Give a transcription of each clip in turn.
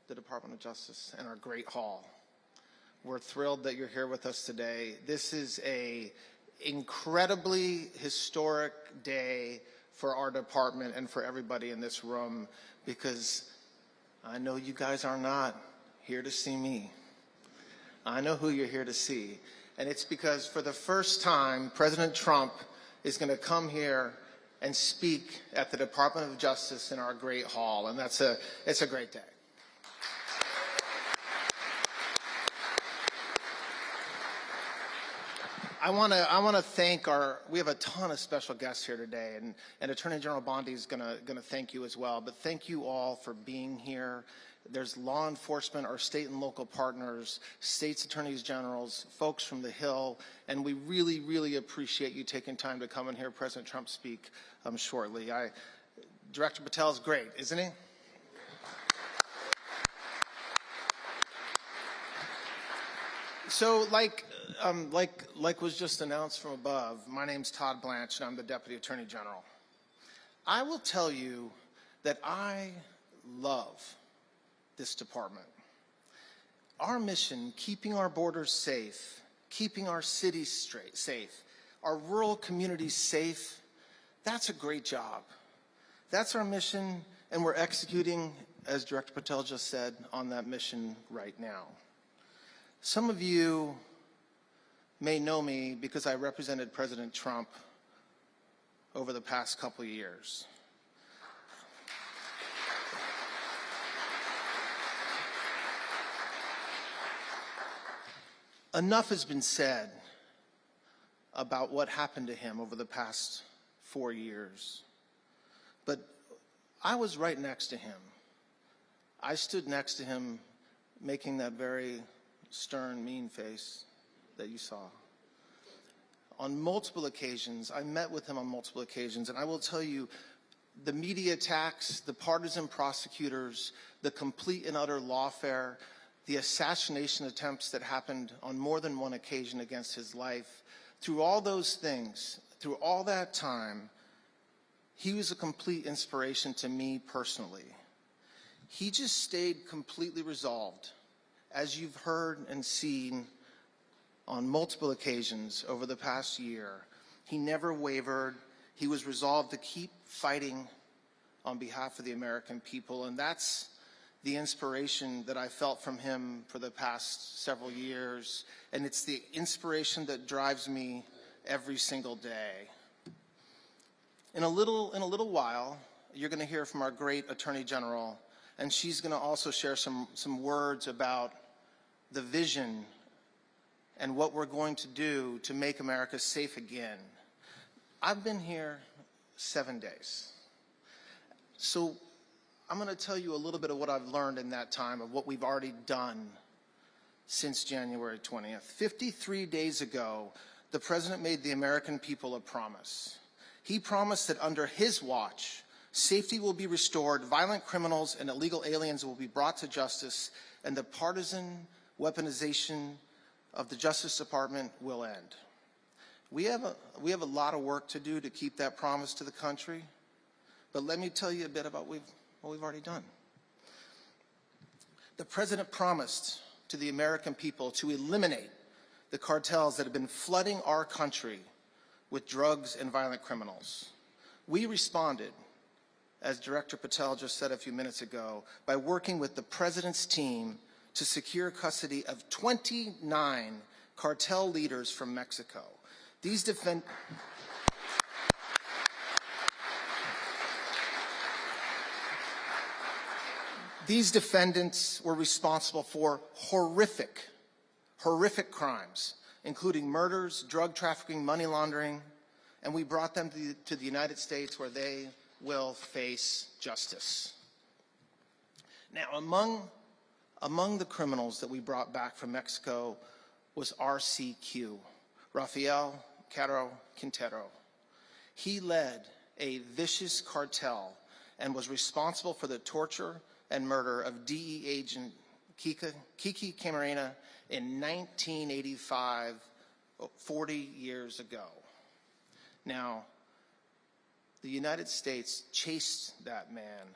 the Department of Justice and our great hall. We're thrilled that you're here with us today. This is an incredibly historic day for our department and for everybody in this room, because I know you guys are not here to see me. I know who you're here to see. And it's because for the first time, President Trump is going to come here and speak at the Department of Justice in our great hall. And it's a great day. I want to thank we have a ton of special guests here today, and Attorney General Bondi is going to thank you as well. But thank you all for being here. There's law enforcement, our state and local partners, states attorneys generals, folks from the Hill, and we really, really appreciate you taking time to come and hear President Trump speak shortly. Director Patel is great, isn't he? So, like was just announced from above, my name's Todd Blanche, and I'm the Deputy Attorney General. I will tell you that I love this department. Our mission, keeping our borders safe, keeping our cities safe, our rural communities safe, that's a great job. That's our mission, and we're executing, as Director Patel just said, on that mission right now. Some of you may know me because I represented President Trump over the past couple of years. Enough has been said about what happened to him over the past 4 years. But I was right next to him. I stood next to him making that very stern, mean face that you saw. On multiple occasions, I met with him on multiple occasions, and I will tell you, the media attacks, the partisan prosecutors, the complete and utter lawfare, the assassination attempts that happened on more than one occasion against his life, through all those things, through all that time, he was a complete inspiration to me personally. He just stayed completely resolved, as you've heard and seen on multiple occasions over the past year. He never wavered. He was resolved to keep fighting on behalf of the American people, and that's the inspiration that I felt from him for the past several years, and it's the inspiration that drives me every single day. In a little while, you're going to hear from our great Attorney General, and she's going to also share some words about the vision and what we're going to do to make America safe again. I've been here 7 days. So I'm going to tell you a little bit of what I've learned in that time, of what we've already done since January 20th. 53 days ago, the President made the American people a promise. He promised that under his watch, safety will be restored, violent criminals and illegal aliens will be brought to justice, and the partisan weaponization of the Justice Department will end. We have a lot of work to do to keep that promise to the country, but let me tell you a bit about what we've already done. The President promised to the American people to eliminate the cartels that have been flooding our country with drugs and violent criminals. We responded, as Director Patel just said a few minutes ago, by working with the President's team to secure custody of 29 cartel leaders from Mexico. These defendants were responsible for horrific crimes, including murders, drug trafficking, money laundering, and we brought them to the United States, where they will face justice. Now, among the criminals that we brought back from Mexico was RCQ, Rafael Caro Quintero. He led a vicious cartel and was responsible for the torture and murder of DE agent Kiki Camarena in 1985, 40 years ago. Now, the United States chased that man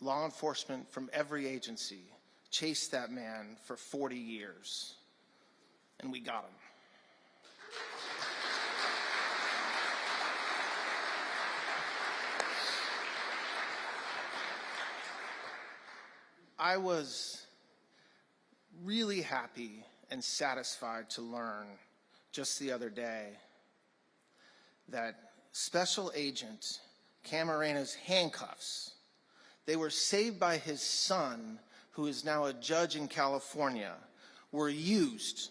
law enforcement from every agency chased that man for 40 years, and we got him. I was really happy and satisfied to learn just the other day that Special Agent Camarena's handcuffs, they were saved by his son, who is now a judge in California, were used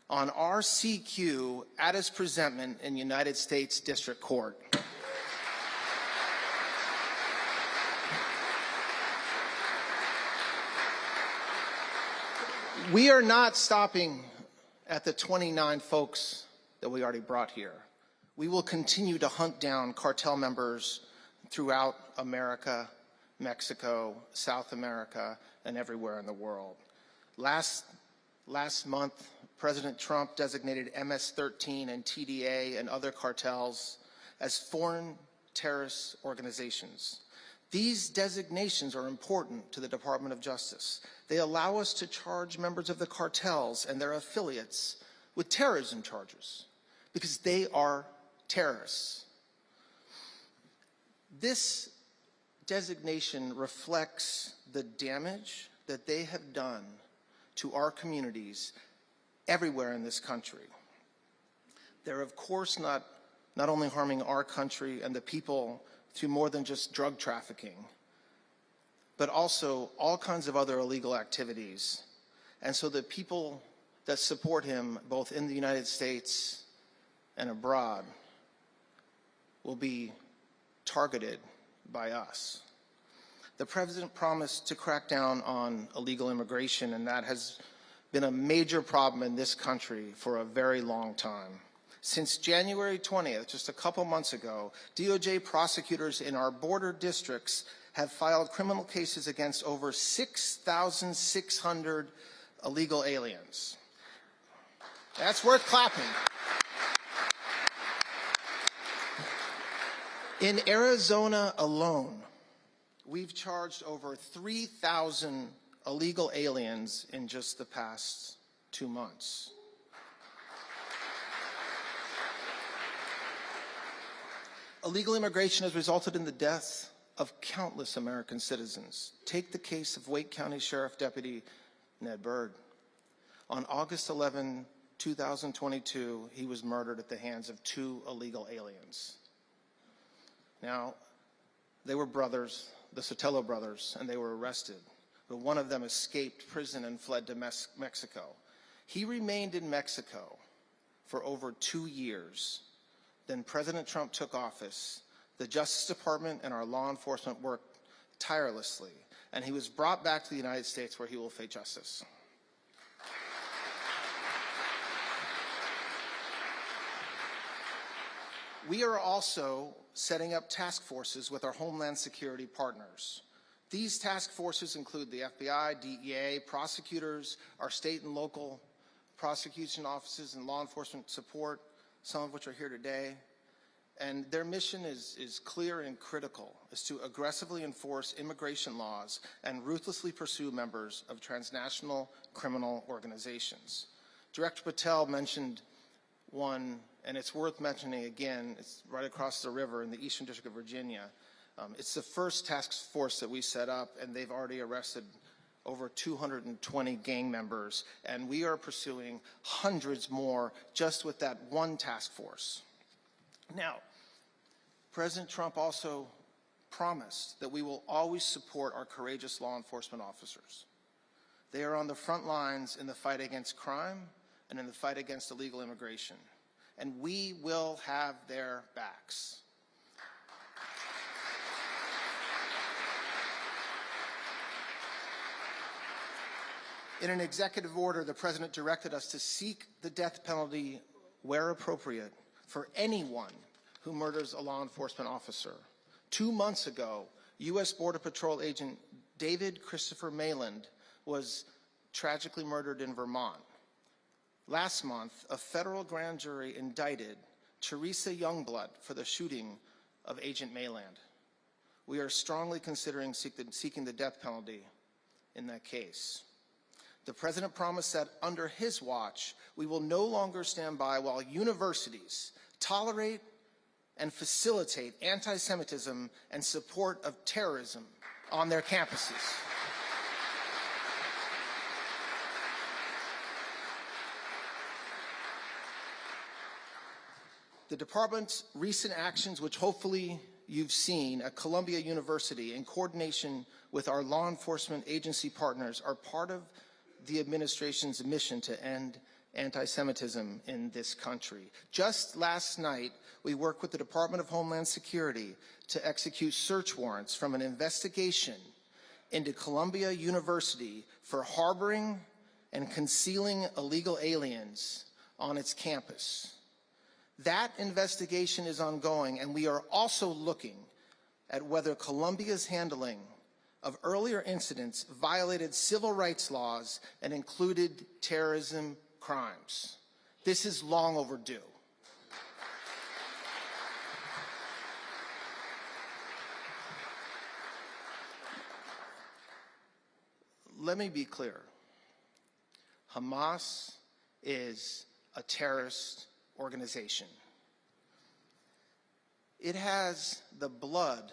on RCQ at his presentment in United States District Court. We are not stopping at the 29 folks that we already brought here. We will continue to hunt down cartel members throughout America, Mexico, South America, and everywhere in the world. Last month, President Trump designated MS-13 and TDA and other cartels as foreign terrorist organizations. These designations are important to the Department of Justice. They allow us to charge members of the cartels and their affiliates with terrorism charges because they are terrorists. This designation reflects the damage that they have done to our communities everywhere in this country. They're of course not only harming our country and the people through more than just drug trafficking, but also all kinds of other illegal activities. And so the people that support him, both in the United States and abroad, will be targeted by us. The president promised to crack down on illegal immigration, and that has been a major problem in this country for a very long time. Since January 20th, just a couple months ago, DOJ prosecutors in our border districts have filed criminal cases against over 6,600 illegal aliens. That's worth clapping. In Arizona alone, we've charged over 3,000 illegal aliens in just the past 2 months. Illegal immigration has resulted in the death of countless American citizens. Take the case of Wake County Sheriff Deputy Ned Byrd. On August 11, 2022, he was murdered at the hands of 2 illegal aliens. Now, they were brothers, the Sotelo brothers, and they were arrested, but one of them escaped prison and fled to Mexico. He remained in Mexico for over 2 years. Then President Trump took office. The Justice Department and our law enforcement worked tirelessly, and he was brought back to the United States where he will face justice. We are also setting up task forces with our Homeland Security partners. These task forces include the FBI, DEA, prosecutors, our state and local prosecution offices and law enforcement support, some of which are here today. And their mission is clear and critical, is to aggressively enforce immigration laws and ruthlessly pursue members of transnational criminal organizations. Director Patel mentioned one, and it's worth mentioning again. It's right across the river in the Eastern District of Virginia. It's the first task force that we set up, and they've already arrested over 220 gang members, and we are pursuing hundreds more just with that one task force. Now, President Trump also promised that we will always support our courageous law enforcement officers. They are on the front lines in the fight against crime and in the fight against illegal immigration, and we will have their backs. In an executive order, the President directed us to seek the death penalty where appropriate for anyone who murders a law enforcement officer. 2 months ago, U.S. Border Patrol agent David Christopher Mayland was tragically murdered in Vermont. Last month, a federal grand jury indicted Teresa Youngblood for the shooting of Agent Mayland. We are strongly considering seeking the death penalty in that case. The President promised that under his watch, we will no longer stand by while universities tolerate and facilitate anti-Semitism and support of terrorism on their campuses. The department's recent actions, which hopefully you've seen at Columbia University in coordination with our law enforcement agency partners, are part of the administration's mission to end anti-Semitism in this country. Just last night, we worked with the Department of Homeland Security to execute search warrants from an investigation into Columbia University for harboring and concealing illegal aliens on its campus. That investigation is ongoing, and we are also looking at whether Columbia's handling of earlier incidents violated civil rights laws and included terrorism crimes. This is long overdue. Let me be clear. Hamas is a terrorist organization. It has the blood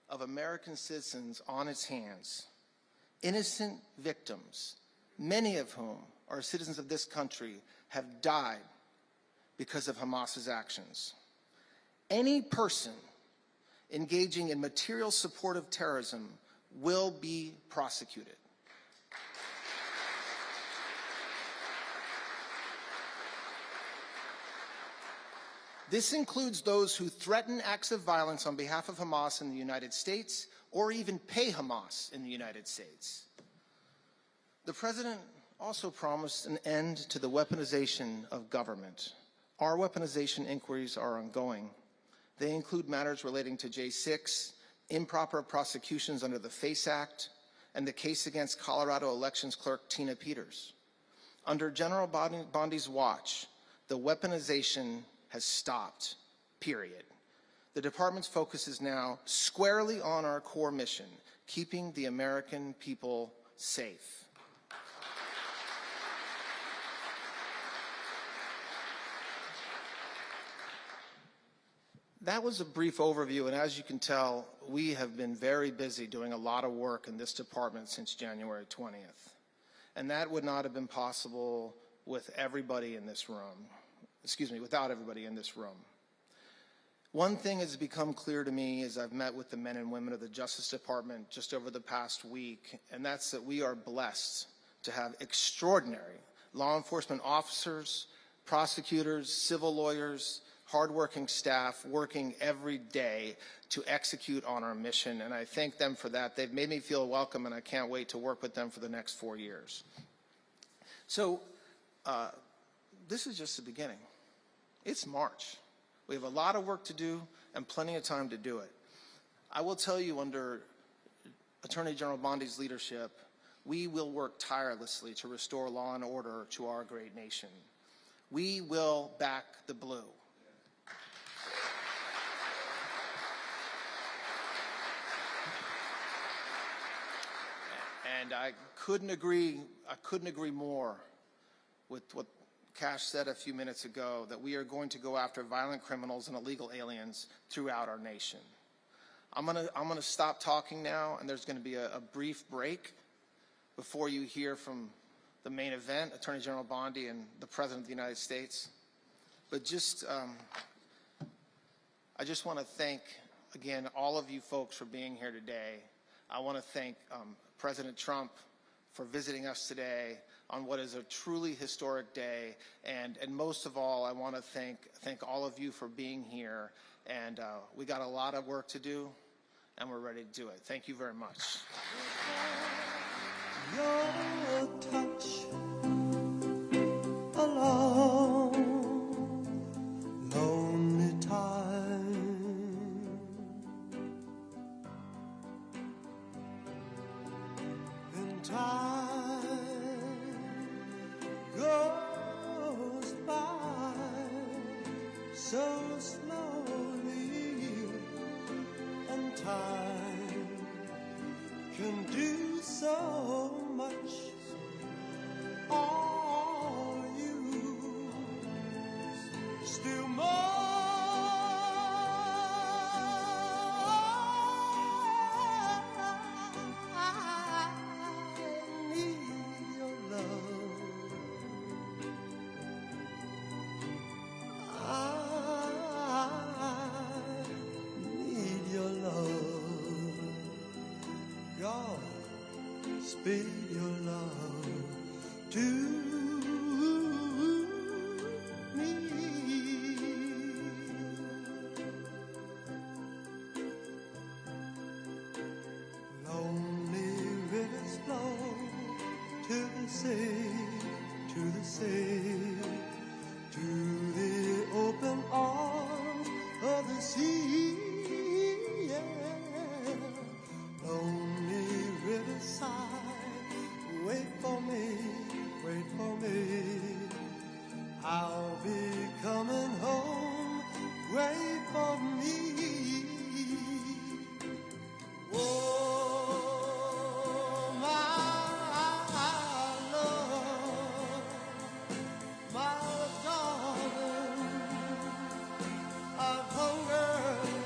of American citizens on its hands, innocent victims, many of whom are citizens of this country, have died because of Hamas's actions. Any person engaging in material support of terrorism will be prosecuted. This includes those who threaten acts of violence on behalf of Hamas in the United States or even pay Hamas in the United States. The President also promised an end to the weaponization of government. Our weaponization inquiries are ongoing. They include matters relating to J6, improper prosecutions under the FACE Act, and the case against Colorado elections clerk Tina Peters. Under General Bondi's watch, the weaponization has stopped, period. The department's focus is now squarely on our core mission, keeping the American people safe. That was a brief overview, and as you can tell, we have been very busy doing a lot of work in this department since January 20th. And that would not have been possible with everybody in this room. Without everybody in this room. One thing has become clear to me as I've met with the men and women of the Justice Department just over the past week, and that's that we are blessed to have extraordinary law enforcement officers, prosecutors, civil lawyers, hardworking staff working every day to execute on our mission, and I thank them for that. They've made me feel welcome, and I can't wait to work with them for the next 4 years. So, this is just the beginning. It's March. We have a lot of work to do and plenty of time to do it. I will tell you, under Attorney General Bondi's leadership, we will work tirelessly to restore law and order to our great nation. We will back the blue. And I couldn't agree more with what Cash said a few minutes ago, that we are going to go after violent criminals and illegal aliens throughout our nation. I'm gonna stop talking now, and there's gonna be a brief break before you hear from the main event, Attorney General Bondi and the President of the United States. But I just want to thank, again, all of you folks for being here today. I want to thank President Trump for visiting us today on what is a truly historic day, and most of all, I want to thank all of you for being here, and we got a lot of work to do, and we're ready to do it. Thank you very much. Your touch along lonely time, and time goes by so slowly, and time can do so much. Are you still more? I need your love. I need your love. God, speed your love to me. Lonely rivers flow to the sea, to the sea, to the open arms of the sea. Yeah. Lonely riverside, wait for me, wait for me. I'll be coming home, wait for me. Oh, my love, my darling, I've hungered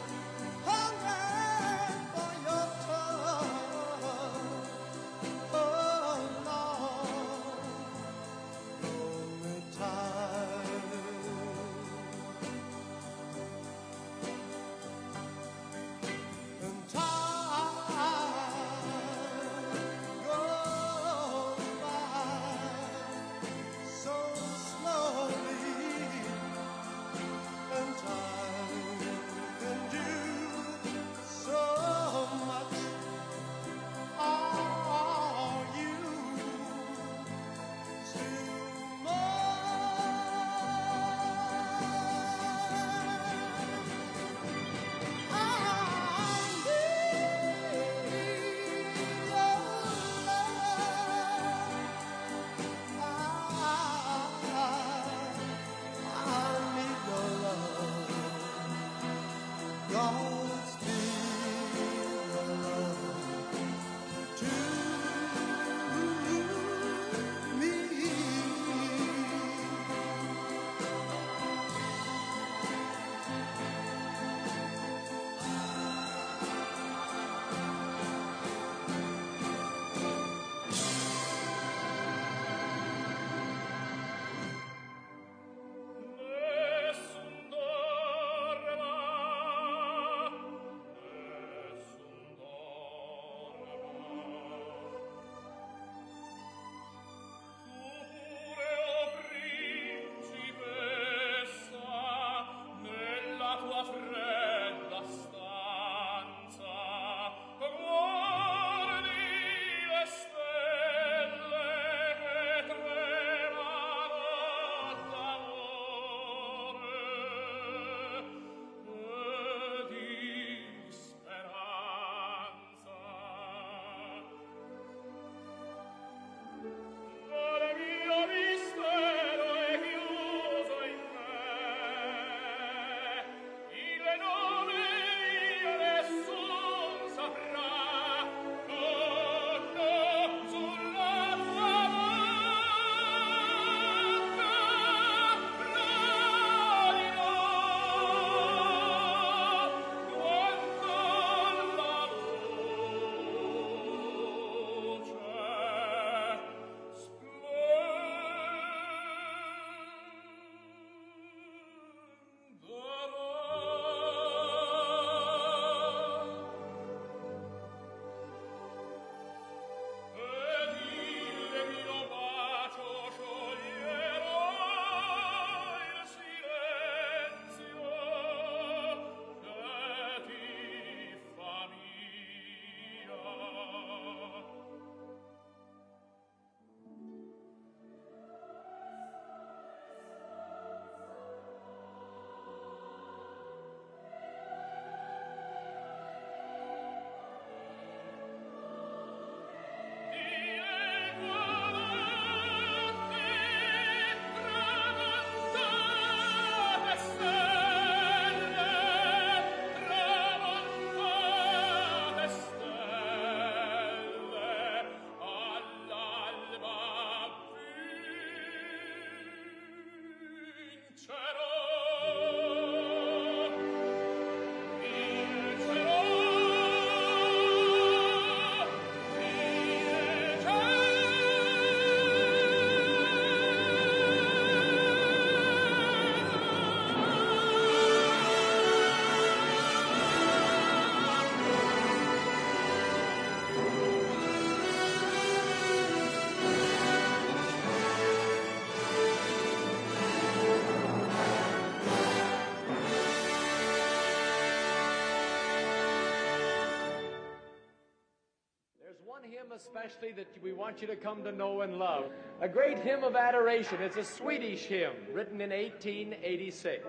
especially that we want you to come to know and love. A great hymn of adoration. It's a Swedish hymn written in 1886.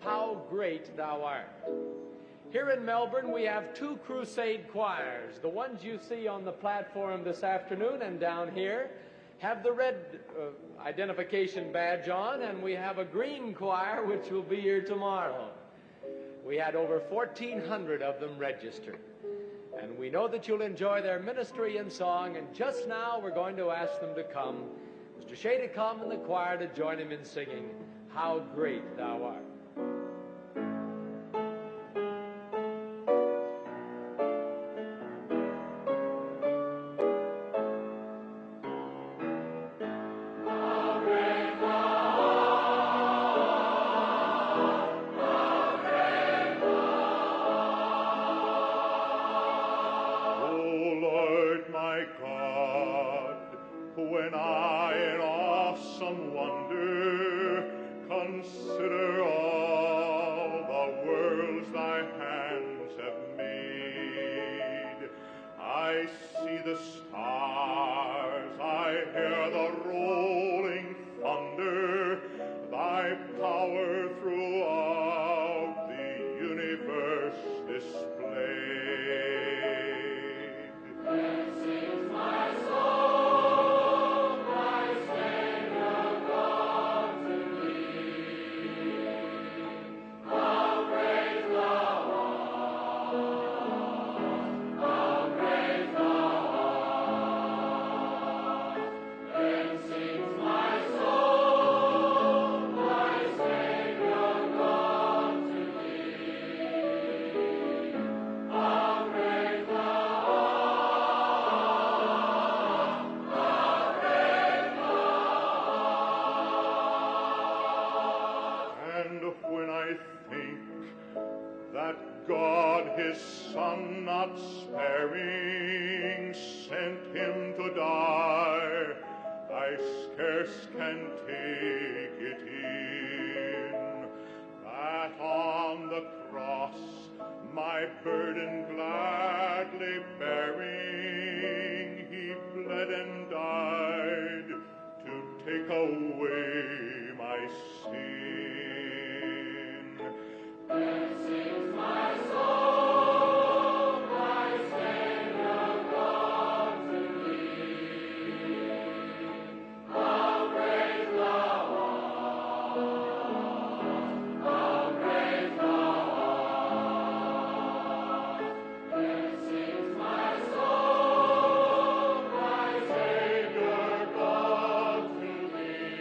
How Great Thou Art. Here in Melbourne, we have two crusade choirs. The ones you see on the platform this afternoon and down here have the red identification badge on, and we have a green choir which will be here tomorrow. We had over 1,400 of them registered. And we know that you'll enjoy their ministry and song, and just now we're going to ask them to come. Mr. Shea to come and the choir to join him in singing, How Great Thou Art. When I in awesome wonder consider all the worlds thy hands have made, I see the stars, I hear the rolling thunder, thy power throughout the universe displayed. Then sings my soul. God his Son not sparing sent him to die, I scarce can take it in, that on the cross my burden gladly bearing, he bled and died to take away my sin. Then sings my soul, my Savior God to thee. How great thou art, how great thou art. Then sings my soul, my Savior God to thee.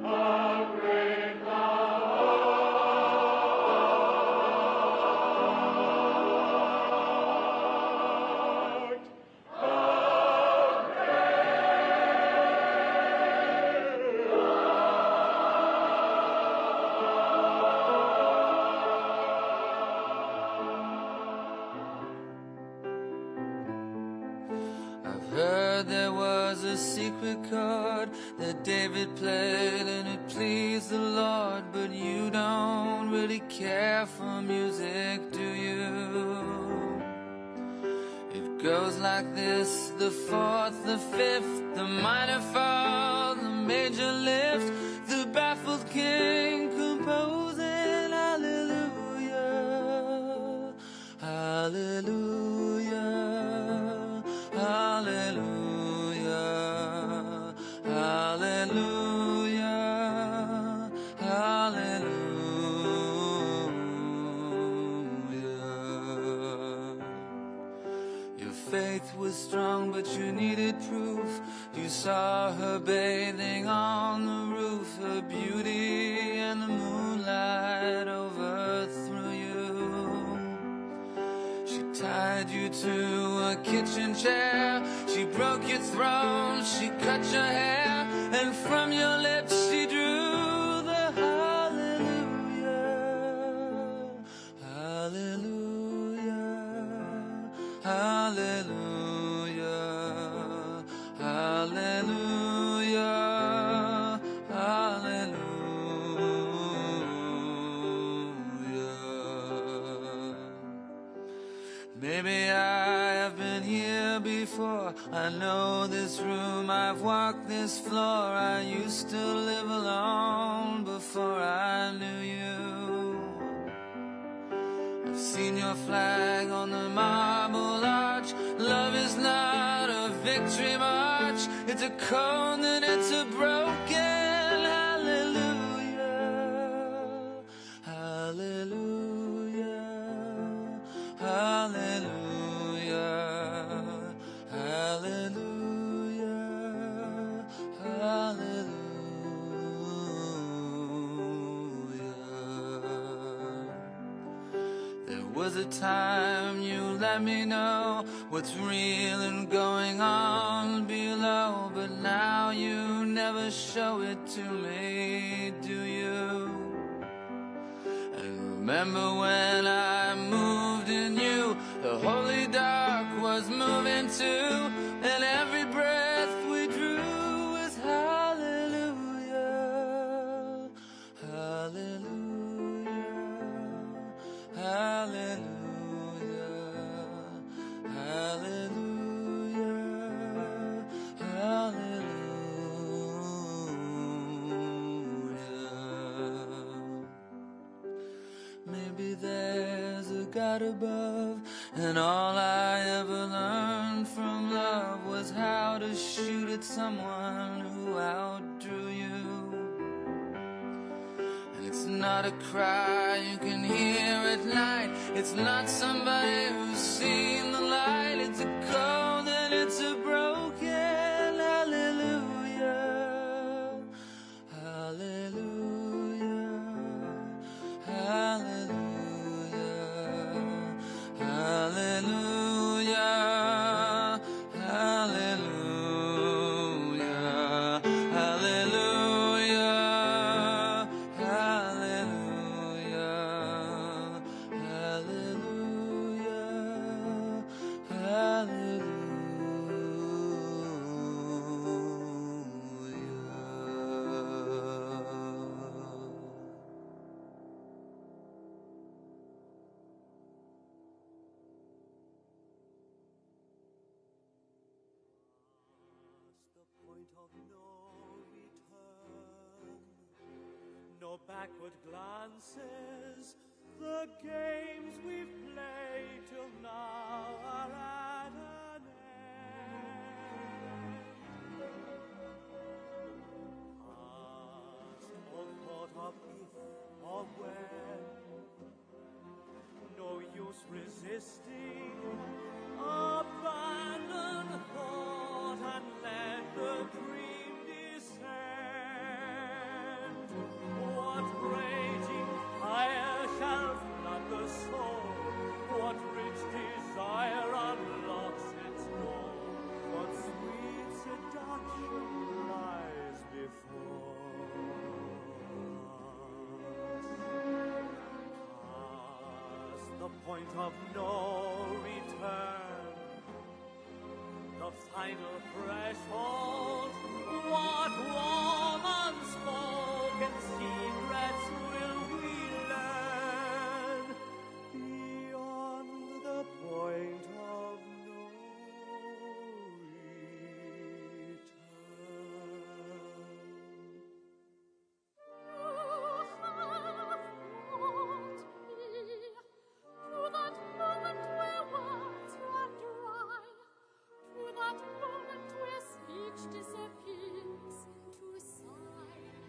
How great thou art. Heard there was a secret chord that David played and it pleased the Lord, but you don't really care for music, do you? It goes like this: the fourth, the fifth, the minor fall, the major lift, the baffled king composing hallelujah, hallelujah. Hallelujah, hallelujah, hallelujah. Your faith was strong, but you needed proof. You saw her bathing on the roof, her beauty and the moonlight overthrew you. She tied you to a kitchen chair, she broke your throne, she cut your hair, and from your lips she drew the hallelujah, hallelujah, hallelujah, hallelujah, hallelujah. Maybe I have been before. I know this room, I've walked this floor. I used to live alone before I knew you. I've seen your flag on the marble arch. Love is not a victory march. It's a cold and it's a broken hallelujah. Hallelujah. Hallelujah. Hallelujah. Hallelujah. There was a time you let me know what's real and going on below, but now you never show it to me, do you? And remember when I moved in you, the holy dark was moving too, and every breath we drew was hallelujah. Hallelujah. Hallelujah. Hallelujah. Hallelujah. Maybe there's a God above, and all I ever learned from love was how to shoot at someone who outdrew you. And it's not a cry you can hear at night. It's not somebody who's seen the light. It's a cold and it's a broken hallelujah. Hallelujah. Hallelujah. Hallelujah. Hallelujah. Hallelujah. No backward glances. The games we've played till now are at an end. Past all thought of if or when. No use resisting. Abandon thought and let the dream descend. What raging fire shall flood the soul? What rich desire unlocks its door? What sweet seduction lies before us? Past the point of no return, the final threshold. What warm unspoken secrets will we learn beyond the point of no return? Disappears into silence.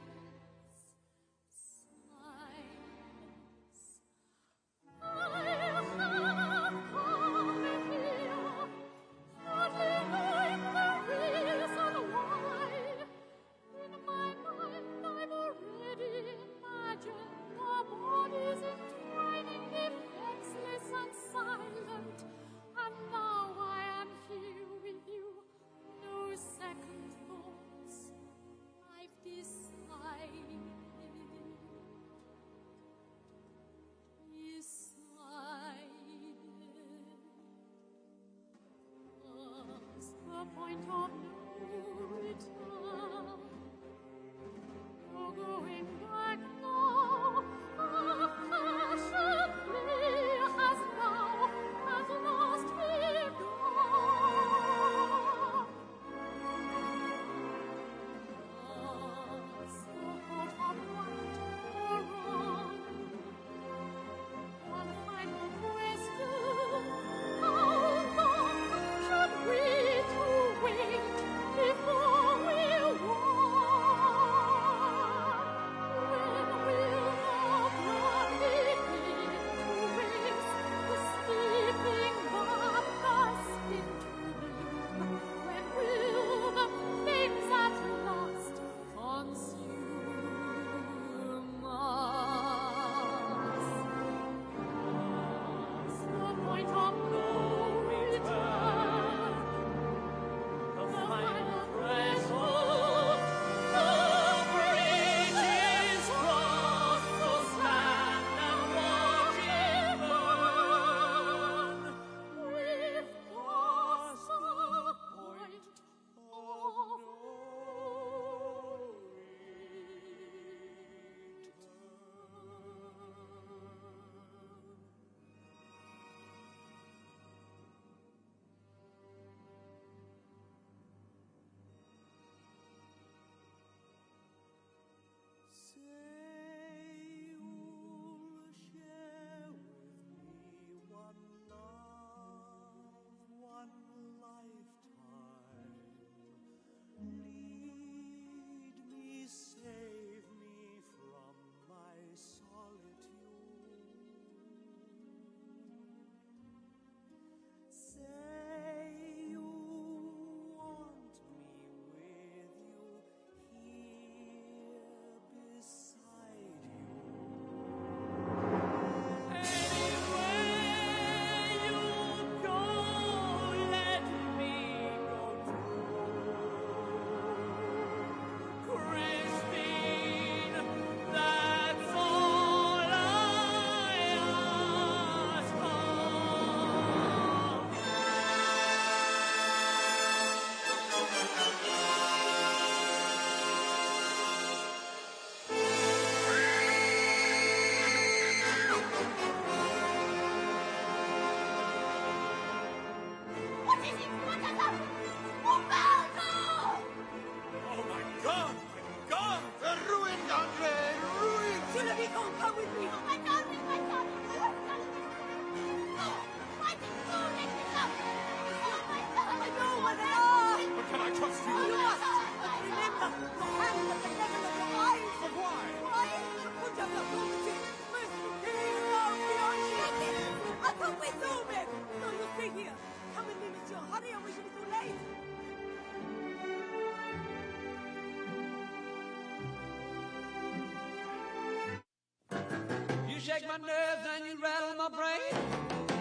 shake my nerves and you rattle my brain.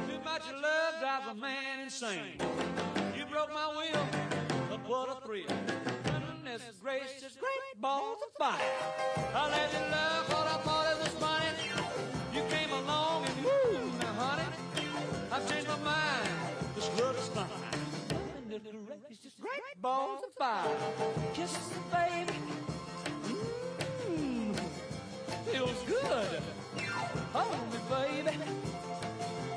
Too much love drives a man insane. You broke my will, but what a thrill. Goodness gracious, great balls of fire. I let you love what I thought it was funny. You came along and woo, now honey, I've changed my mind. This love is fine. It's just great balls of fire. Kisses, baby. Feels good. Hold me, baby.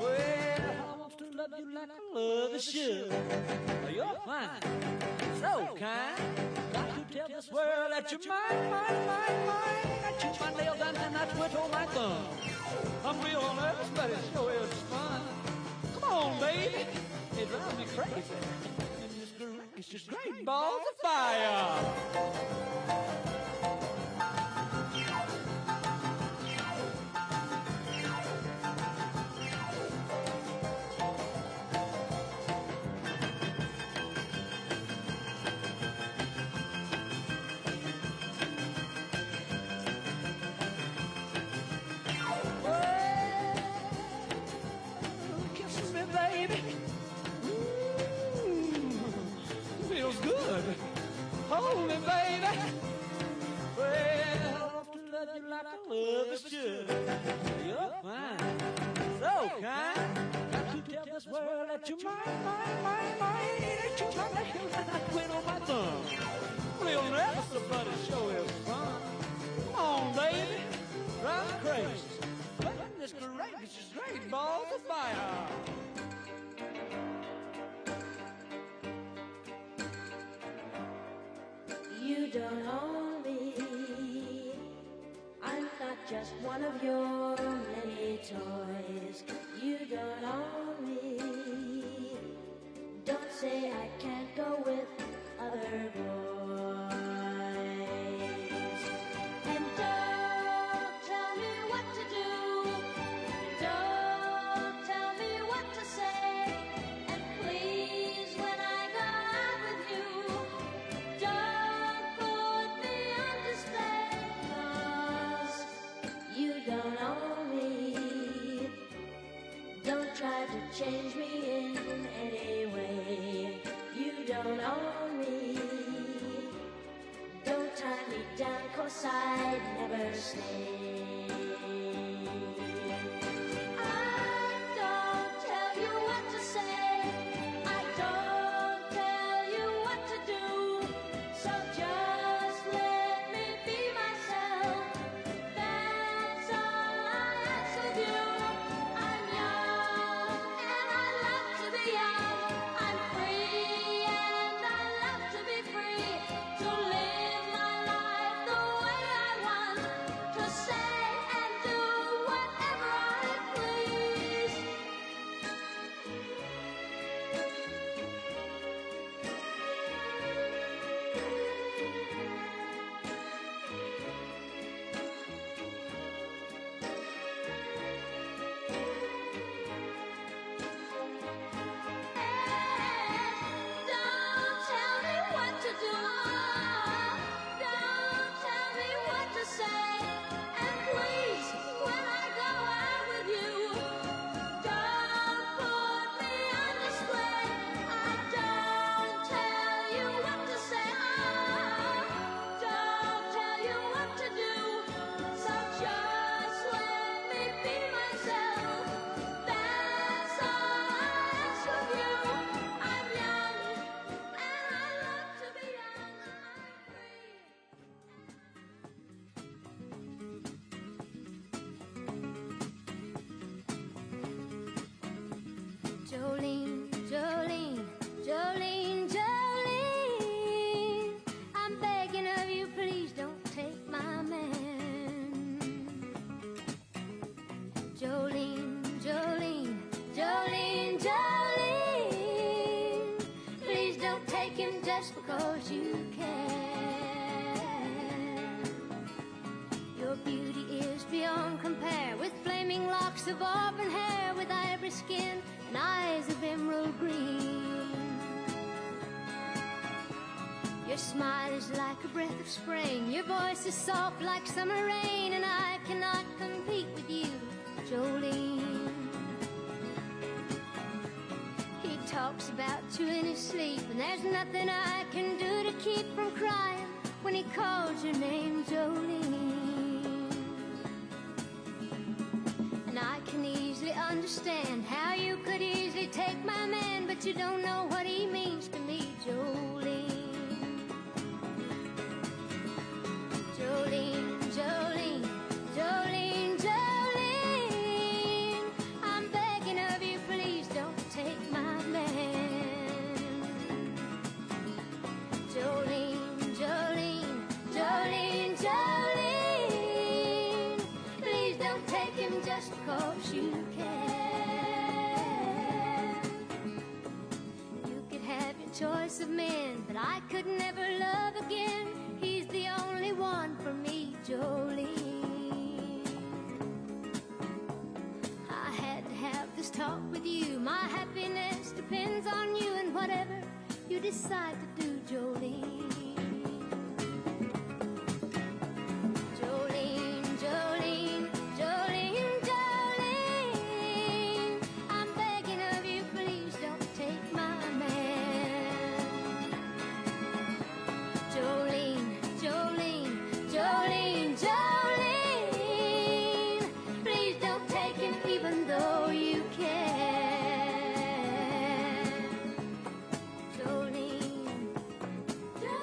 Well, I want to love you like I love you should. You're fine, so kind. Got to tell this world that you're mine, mine, mine, mine. I chew my nails and I twiddle my thumb. I'm real nervous, but it sure is fun. Come on, baby. It drives me crazy. It's just great balls of fire. Kisses me, baby. Feels good. Hold me, baby. Well, I want to love you like I love you should. You're fine, so kind. Got to tell this world that you're mine, mine, mine, mine. That you're my nails and I twiddle my thumb. Real nervous, but it sure is fun. Come on, baby. Drive me crazy. Goodness gracious, great balls of fire. You don't own me. I'm not just one of your many toys. You don't own me. Don't say I can't go with other boys. And don't tell me what to do. Don't tell me what to say. And please, when I go out with you, don't put me on display, 'cause you don't own me. Don't try to change me in any way. You don't own me. Don't tie me down, 'cause I'd never stay. I don't tell you what to say. I don't tell you what to do. So just let me be myself. That's all I ask of you. I'm young and I love to be young. I'm free and I love to be free. To live my life the way I want. To say and do whatever I please. Don't tell me what to do. Don't tell me what to say. And please, when I go out with you, don't put me on display. I don't tell you what to say. Don't tell you what to do. So just let me be myself. That's all I ask of you. I'm young and I love to be young. I'm free. Jolene, Jolene, Jolene, Jolene, I'm begging of you, please don't take my man. Jolene, Jolene, Jolene, Jolene, please don't take him just because you can. Your beauty is beyond compare, with flaming locks of auburn hair, with ivory skin and eyes of emerald green. Your smile is like a breath of spring, your voice is soft like summer rain, and I cannot compete with you Jolene. He talks about you in his sleep, and there's nothing I can do to keep from crying when he calls your name, Jolene. And I can easily understand how you could easily take my man, but you don't know what he means to me, Jolene. Jolene, Jolene, Jolene, Jolene, I'm begging of you, please don't take my man. Jolene, Jolene, Jolene, Jolene, please don't take him just 'cause you can. You could have your choice of men, but I could never love again. He's the only one for me, Jolene. I had to have this talk with you. My happiness depends on you, and whatever you decide to do, Jolene. Jolene, Jolene, Jolene, Jolene, I'm begging of you, please don't take my man. Jolene, Jolene, Jolene, Jolene, please don't take him even though you can. Jolene, Jolene.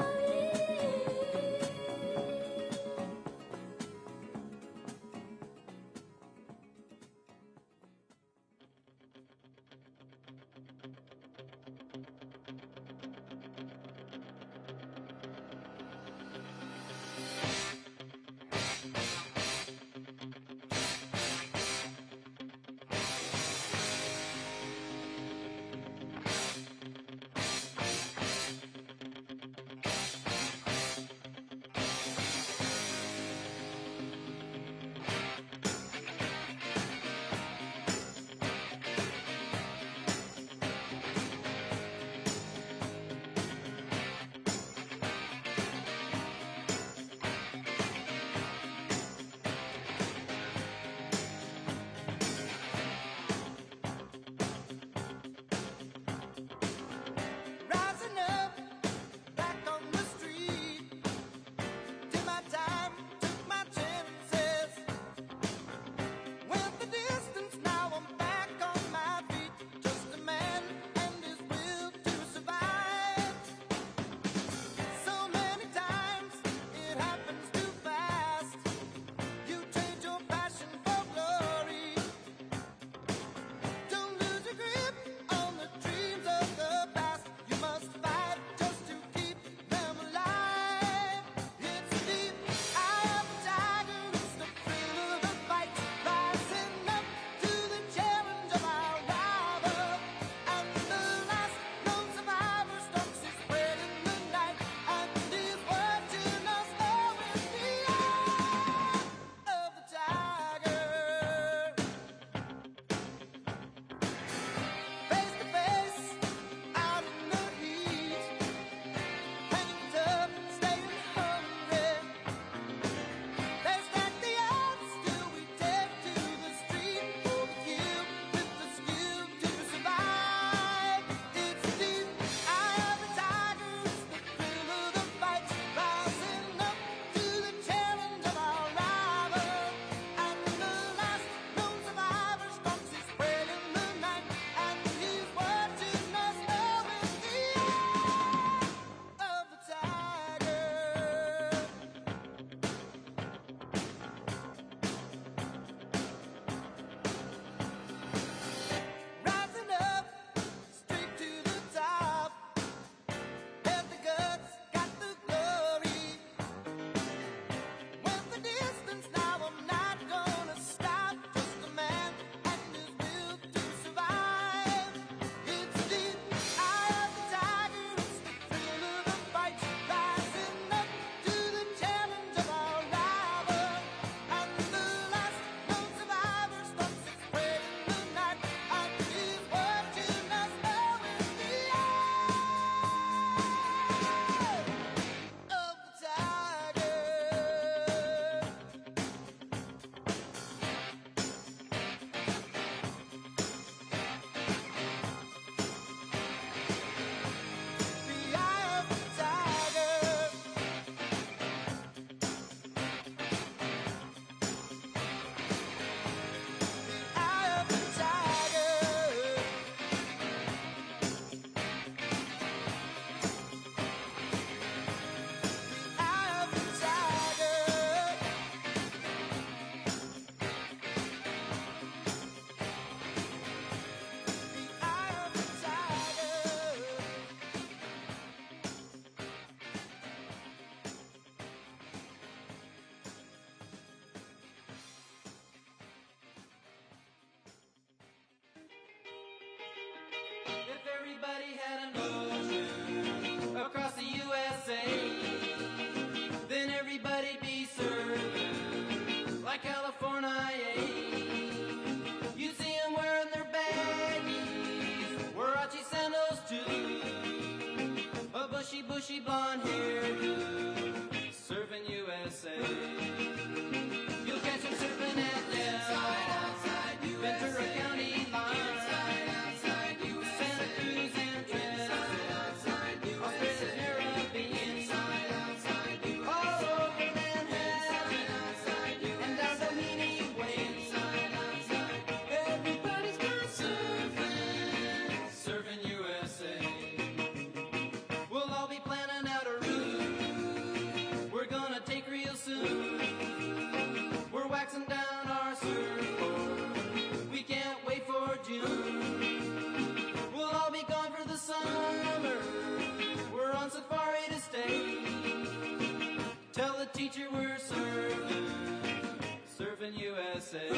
bushy blonde hairdo, surfing USA. You'll catch him surfing at the Ventura County line, Santa Cruz and Trent, Australia's Caribbean, all over Manhattan, and down Doheny Way. Everybody's gone surfing, surfing USA. We'll all be planning out a route we're gonna take real soon. We're waxing down our surfboard, we can't wait for June. We'll all be gone for the summer, we're on safari to stay. Tell the teacher we're surfing, surfing USA.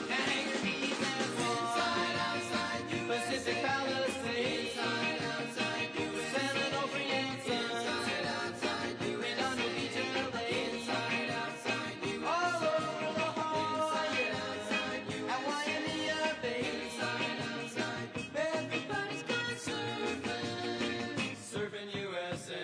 Hangar Beach and Swan, Pacific Palisades, San Onofre and Sun, Redondo Beach and LA, all over La Jolla, at Waimea Bay. Everybody's gone surfing, surfing USA.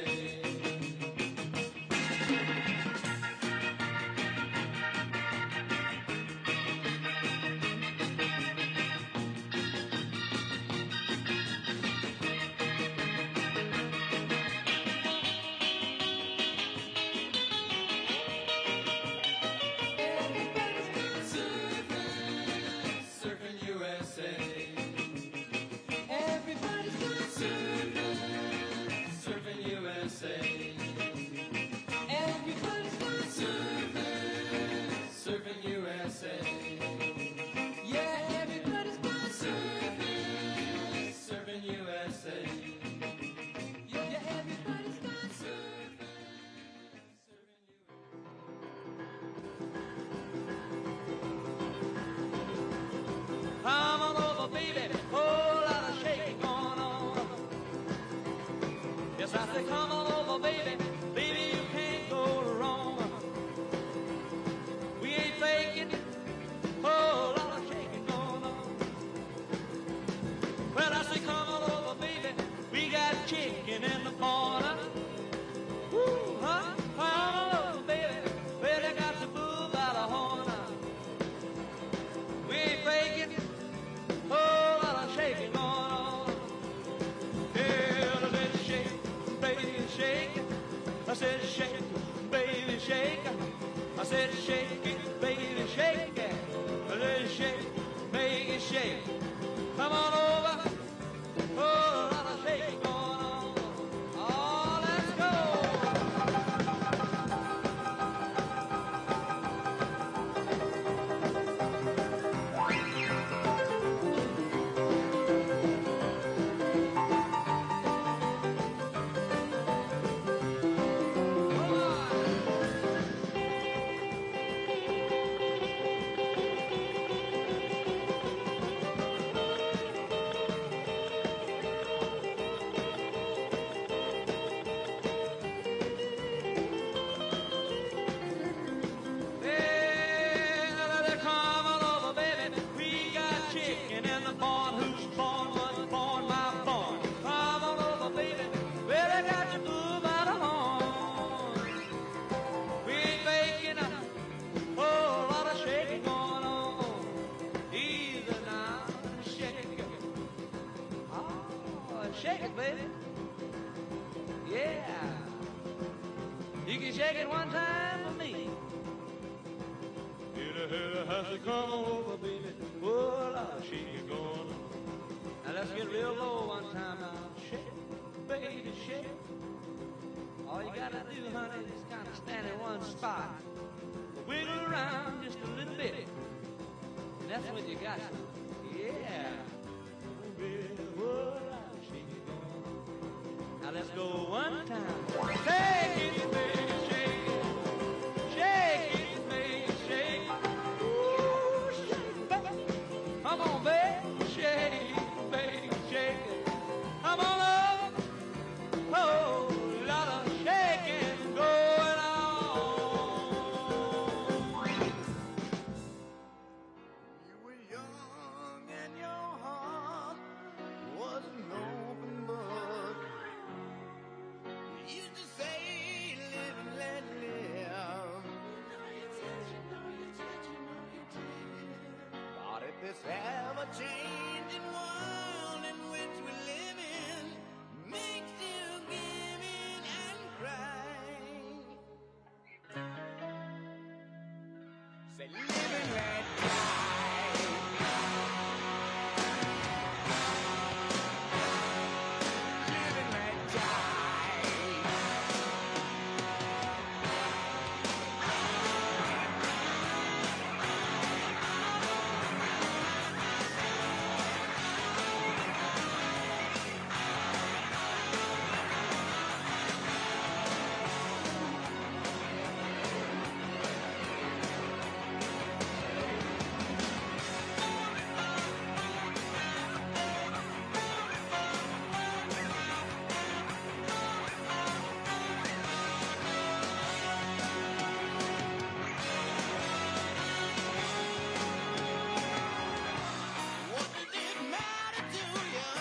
Surfing USA. Everybody's gone surfing, surfing USA. Everybody's gone surfing, surfing USA. Yeah, everybody's gone surfing, surfing USA. Yeah, everybody's gone surfing, surfing USA. Come on over, baby, whole lot of shaking going on. Yes, I say, come on over, baby, baby, you can't go wrong. We ain't faking, whole lot of shaking going on. Well, I say, come on over, baby, we got chicken in the corner. Woo, huh? Come on over, baby, well, they got the bull by the horn. We ain't faking, whole lot of shaking going on. Yeah, I said shake, baby, shake. I said shake, baby, shake. I said shake it, baby, shake it. I said shake, make it shake. Come on over, whole lot of shaking going on. Oh, let's go. Well, come on over, baby. We got chicken in the barn. Who's born? Was born? My born. Come on over, baby. Well, I got your bull by the horn. We ain't making a whole lot of shaking going on. Easy now, shake it. Oh, shake it, baby. Yeah. You can shake it one time for me. Has to come on over, baby. Oh, Lord, shake it going on. Now let's get real low one time now. Shake, baby, shake. All you gotta do, honey, is kind of stand in one spot. Wiggle around just a little bit. And that's what you got. Yeah. Baby, oh, Lord, shake it going on. Now let's go one time. Shake it, baby, shake it. Shake it, baby, shake it. Ooh, shake it, baby. Come on, baby, shake it, baby, shake it. Come on up. Oh, lot of shaking going on. You were young and your heart was an open book. Used to say, live and let live. But if this ever-changing world in which we live in makes you give in and cry, say, live and let die. Live and let die. What does it matter to you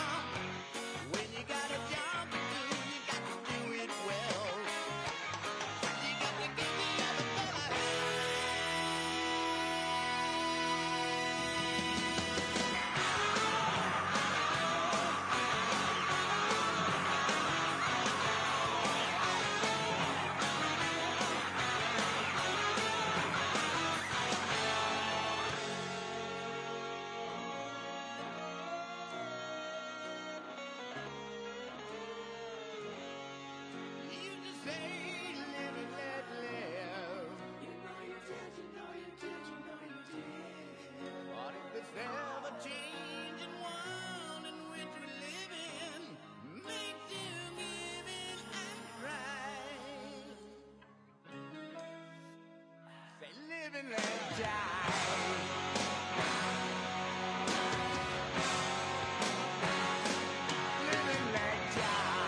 when you got a job to do? You got to do it well. You got to give the other fella you just say, live and let live. You know you did, you know you did, you know you did. But if this ever-changing world in which we live in makes you give in and cry, say, live and let die. Live and let die.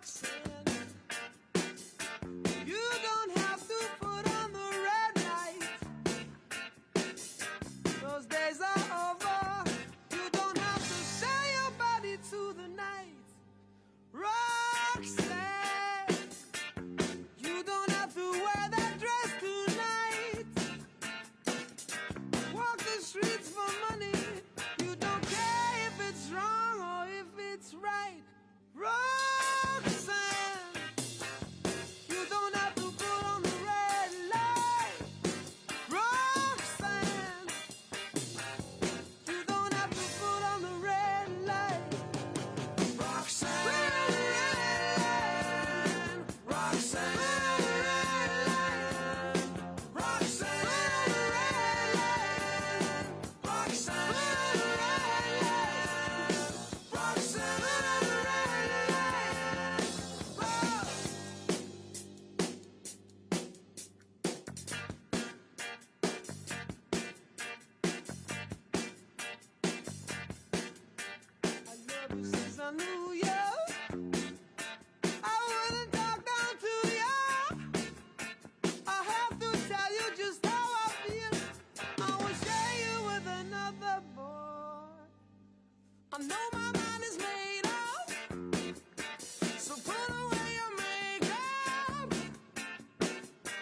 Roxanne, you don't have to put on the red light. Those days are over. You don't have to sell your body to the night. Roxanne, you don't have to wear that dress tonight. Walk the streets for money. You don't care if it's wrong or if it's right. Roxanne, you don't have to put on the red light. Roxanne, you don't have to put on the red light. Roxanne, Roxanne, Roxanne, Roxanne, Roxanne, I love you since I knew you. I wouldn't talk down to you. I have to tell you just how I feel. I will share you with another boy. I know my mind is made up, so put away your makeup.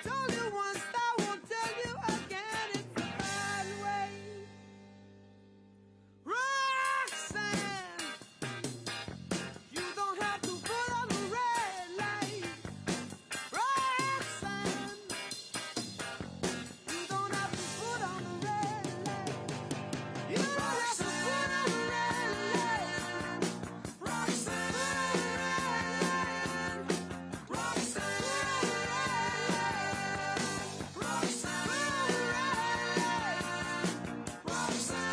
Told you once, I won't tell you again. It's the bad way. Roxanne, you don't have to put on the red light. Roxanne, you don't have to put on the red light. You don't have to put on the red light. Roxanne, Roxanne, Roxanne, Roxanne,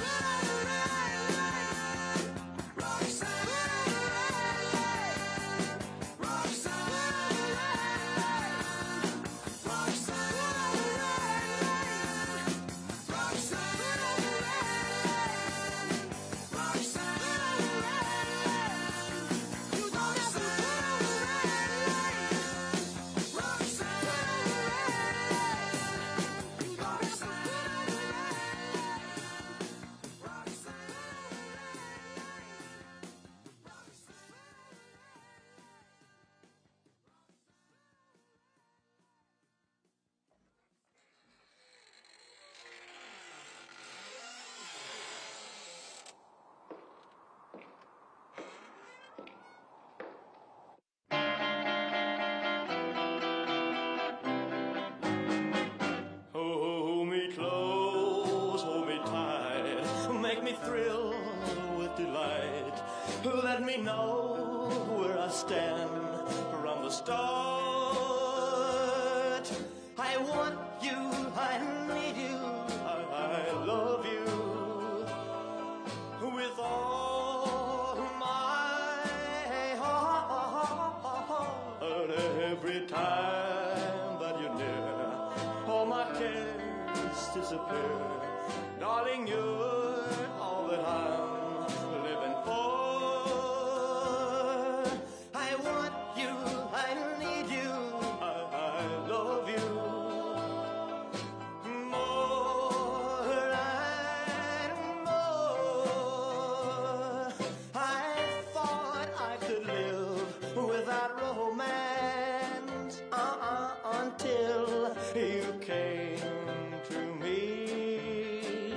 Hold me close, hold me tight, make me thrill with delight. Let me know where I stand from the start. I want you, I need you, I love you with all my heart. Every time that you're near, all my cares disappear. Darling, you're all that I'm living for. I want you, I need you, I love you more and more. I thought I could live without romance until you came to me.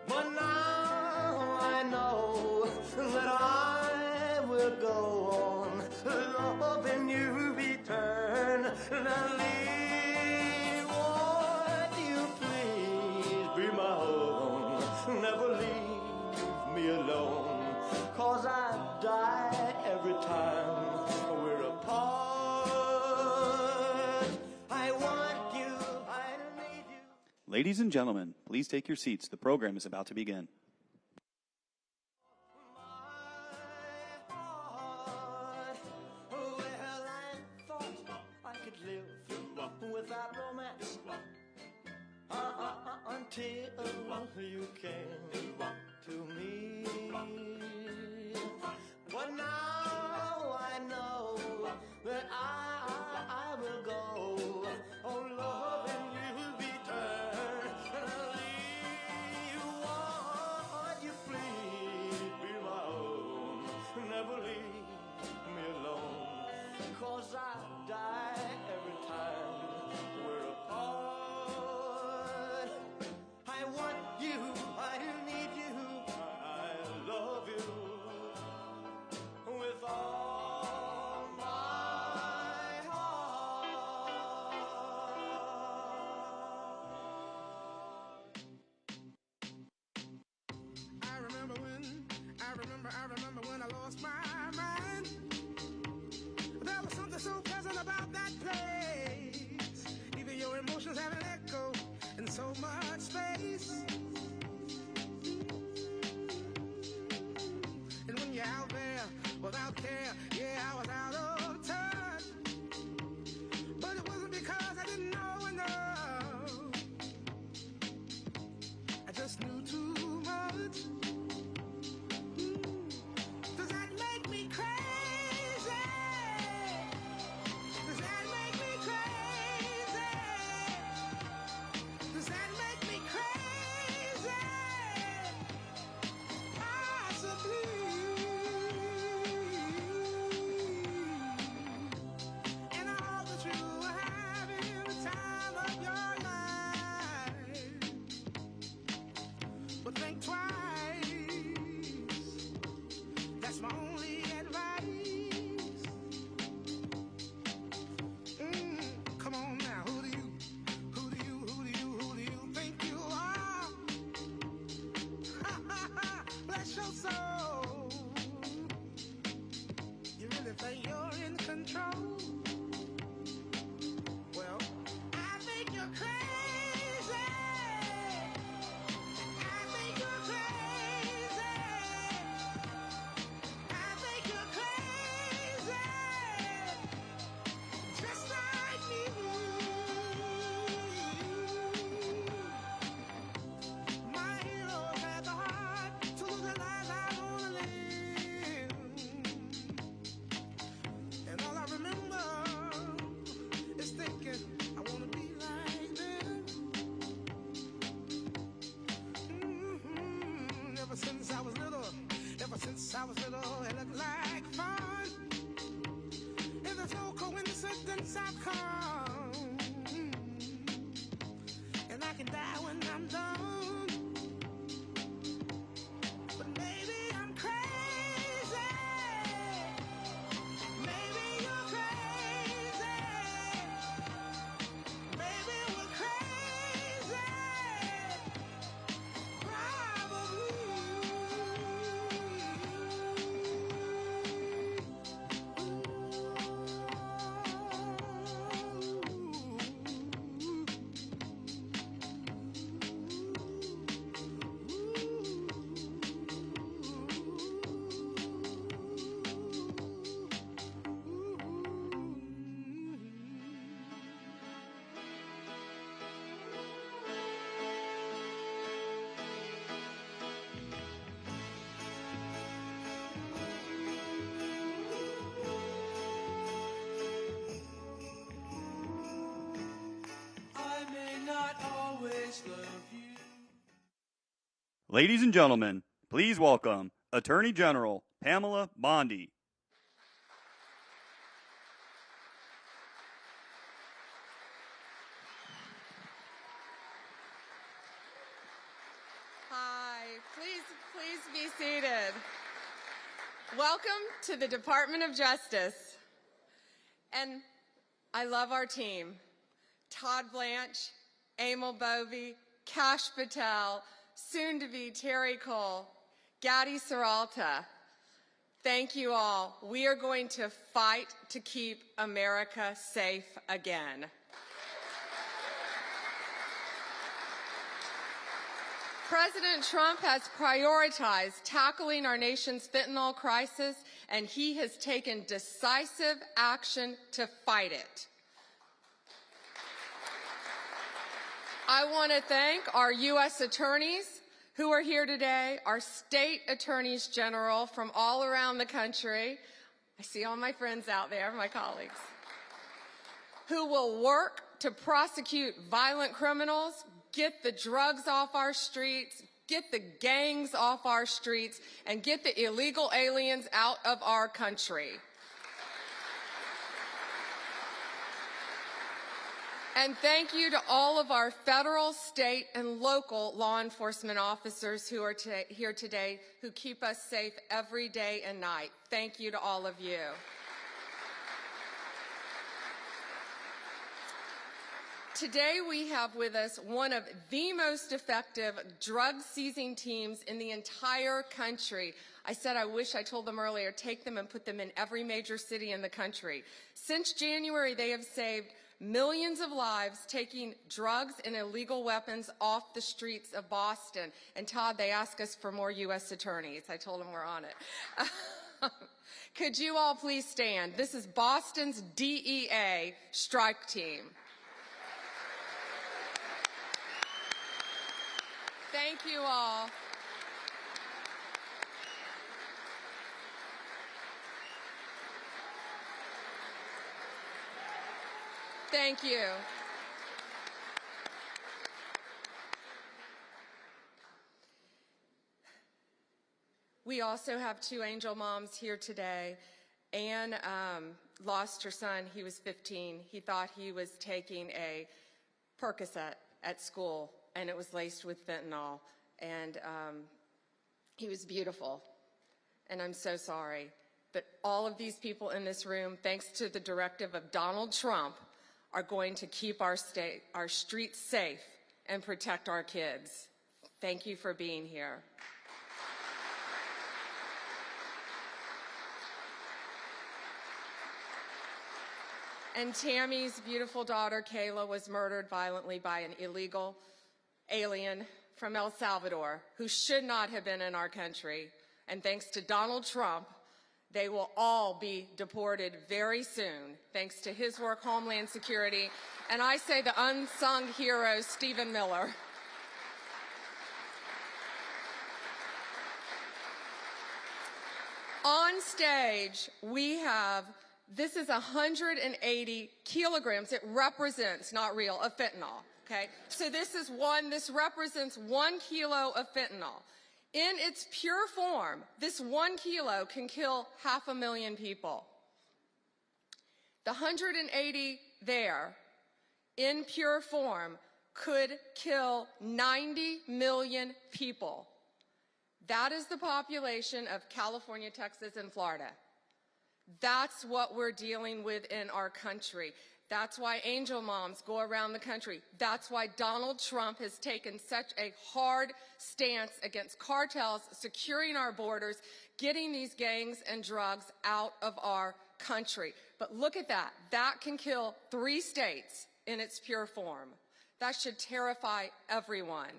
But now I know that I will go on loving you eternally. Won't you please be my own? Never leave me alone, 'cause I die every time we're apart. I want you, I need you. Ladies and gentlemen, please take your seats. The program is about to begin. Well, I thought I could live without romance until you came to me. But now I know 'cause I die every time we're apart. I want you, I need you, I love you with all my heart. I remember when I lost my mind. There was something so pleasant about that place. Even your emotions have an echo in so much space. And when you're out there without care, yeah, I was out of touch. But it wasn't because I didn't know enough. I just knew too much. Does that make me crazy? Does that make me crazy? Does that make me crazy? Possibly. And I hope that you are having the time of your life. But think twice. That's my only advice. Come on now, who do you think you are? Bless your soul. You really think you're in control? Well, I think you're crazy. I think you're crazy. I think you're crazy, just like me. My heroes had the heart to lose their lives out on a limb. And all I remember is thinking, I want to be like them. Ever since I was little, it looked like fun. And there's no coincidence I've come. And I can die when I'm done. But maybe I'm crazy. Maybe you're crazy. Maybe we're crazy. Probably. I may not always love you. Ladies and gentlemen, please welcome Attorney General Pamela Bondi. Hi, please be seated. Welcome to the Department of Justice. And I love our team. Todd Blanche, Emil Bovey, Kash Patel, soon to be Terry Cole, Gadi Saralta. Thank you all. We are going to fight to keep America safe again. President Trump has prioritized tackling our nation's fentanyl crisis, and he has taken decisive action to fight it. I want to thank our U.S. attorneys who are here today, our state attorneys general from all around the country. I see all my friends out there, my colleagues, who will work to prosecute violent criminals, get the drugs off our streets, get the gangs off our streets, and get the illegal aliens out of our country. And thank you to all of our federal, state, and local law enforcement officers who are here today who keep us safe every day and night. Thank you to all of you. Today we have with us one of the most effective drug-seizing teams in the entire country. I said I wish I told them earlier, take them and put them in every major city in the country. Since January, they have saved millions of lives, taking drugs and illegal weapons off the streets of Boston. And Todd, they ask us for more U.S. attorneys. I told them we're on it. Could you all please stand? This is Boston's DEA strike team. Thank you all. Thank you. We also have two angel moms here today. Anne lost her son. He was 15. He thought he was taking a Percocet at school, and it was laced with fentanyl. And he was beautiful. And I'm so sorry. But all of these people in this room, thanks to the directive of Donald Trump, are going to keep our streets safe and protect our kids. Thank you for being here. And Tammy's beautiful daughter, Kayla, was murdered violently by an illegal alien from El Salvador who should not have been in our country. And thanks to Donald Trump, they will all be deported very soon, thanks to his work, Homeland Security, and I say the unsung hero, Stephen Miller. On stage, we have, this is 180 kilograms. It represents, not real, of fentanyl, okay? So this represents 1 kilo of fentanyl. In its pure form, this 1 kilo can kill 500,000 people. The 180 there, in pure form, could kill 90 million people. That is the population of California, Texas, and Florida. That's what we're dealing with in our country. That's why angel moms go around the country. That's why Donald Trump has taken such a hard stance against cartels, securing our borders, getting these gangs and drugs out of our country. But look at that. That can kill 3 states in its pure form. That should terrify everyone.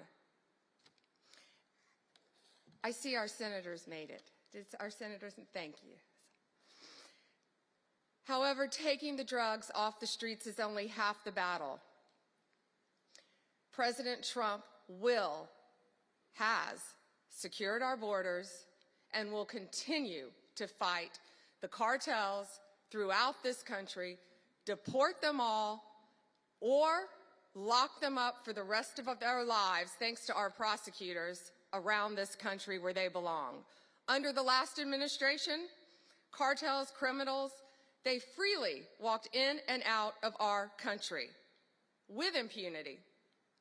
I see our senators made it. Did our senators? Thank you. However, taking the drugs off the streets is only half the battle. President Trump has secured our borders and will continue to fight the cartels throughout this country, deport them all, or lock them up for the rest of their lives, thanks to our prosecutors around this country where they belong. Under the last administration, cartels, criminals, they freely walked in and out of our country with impunity.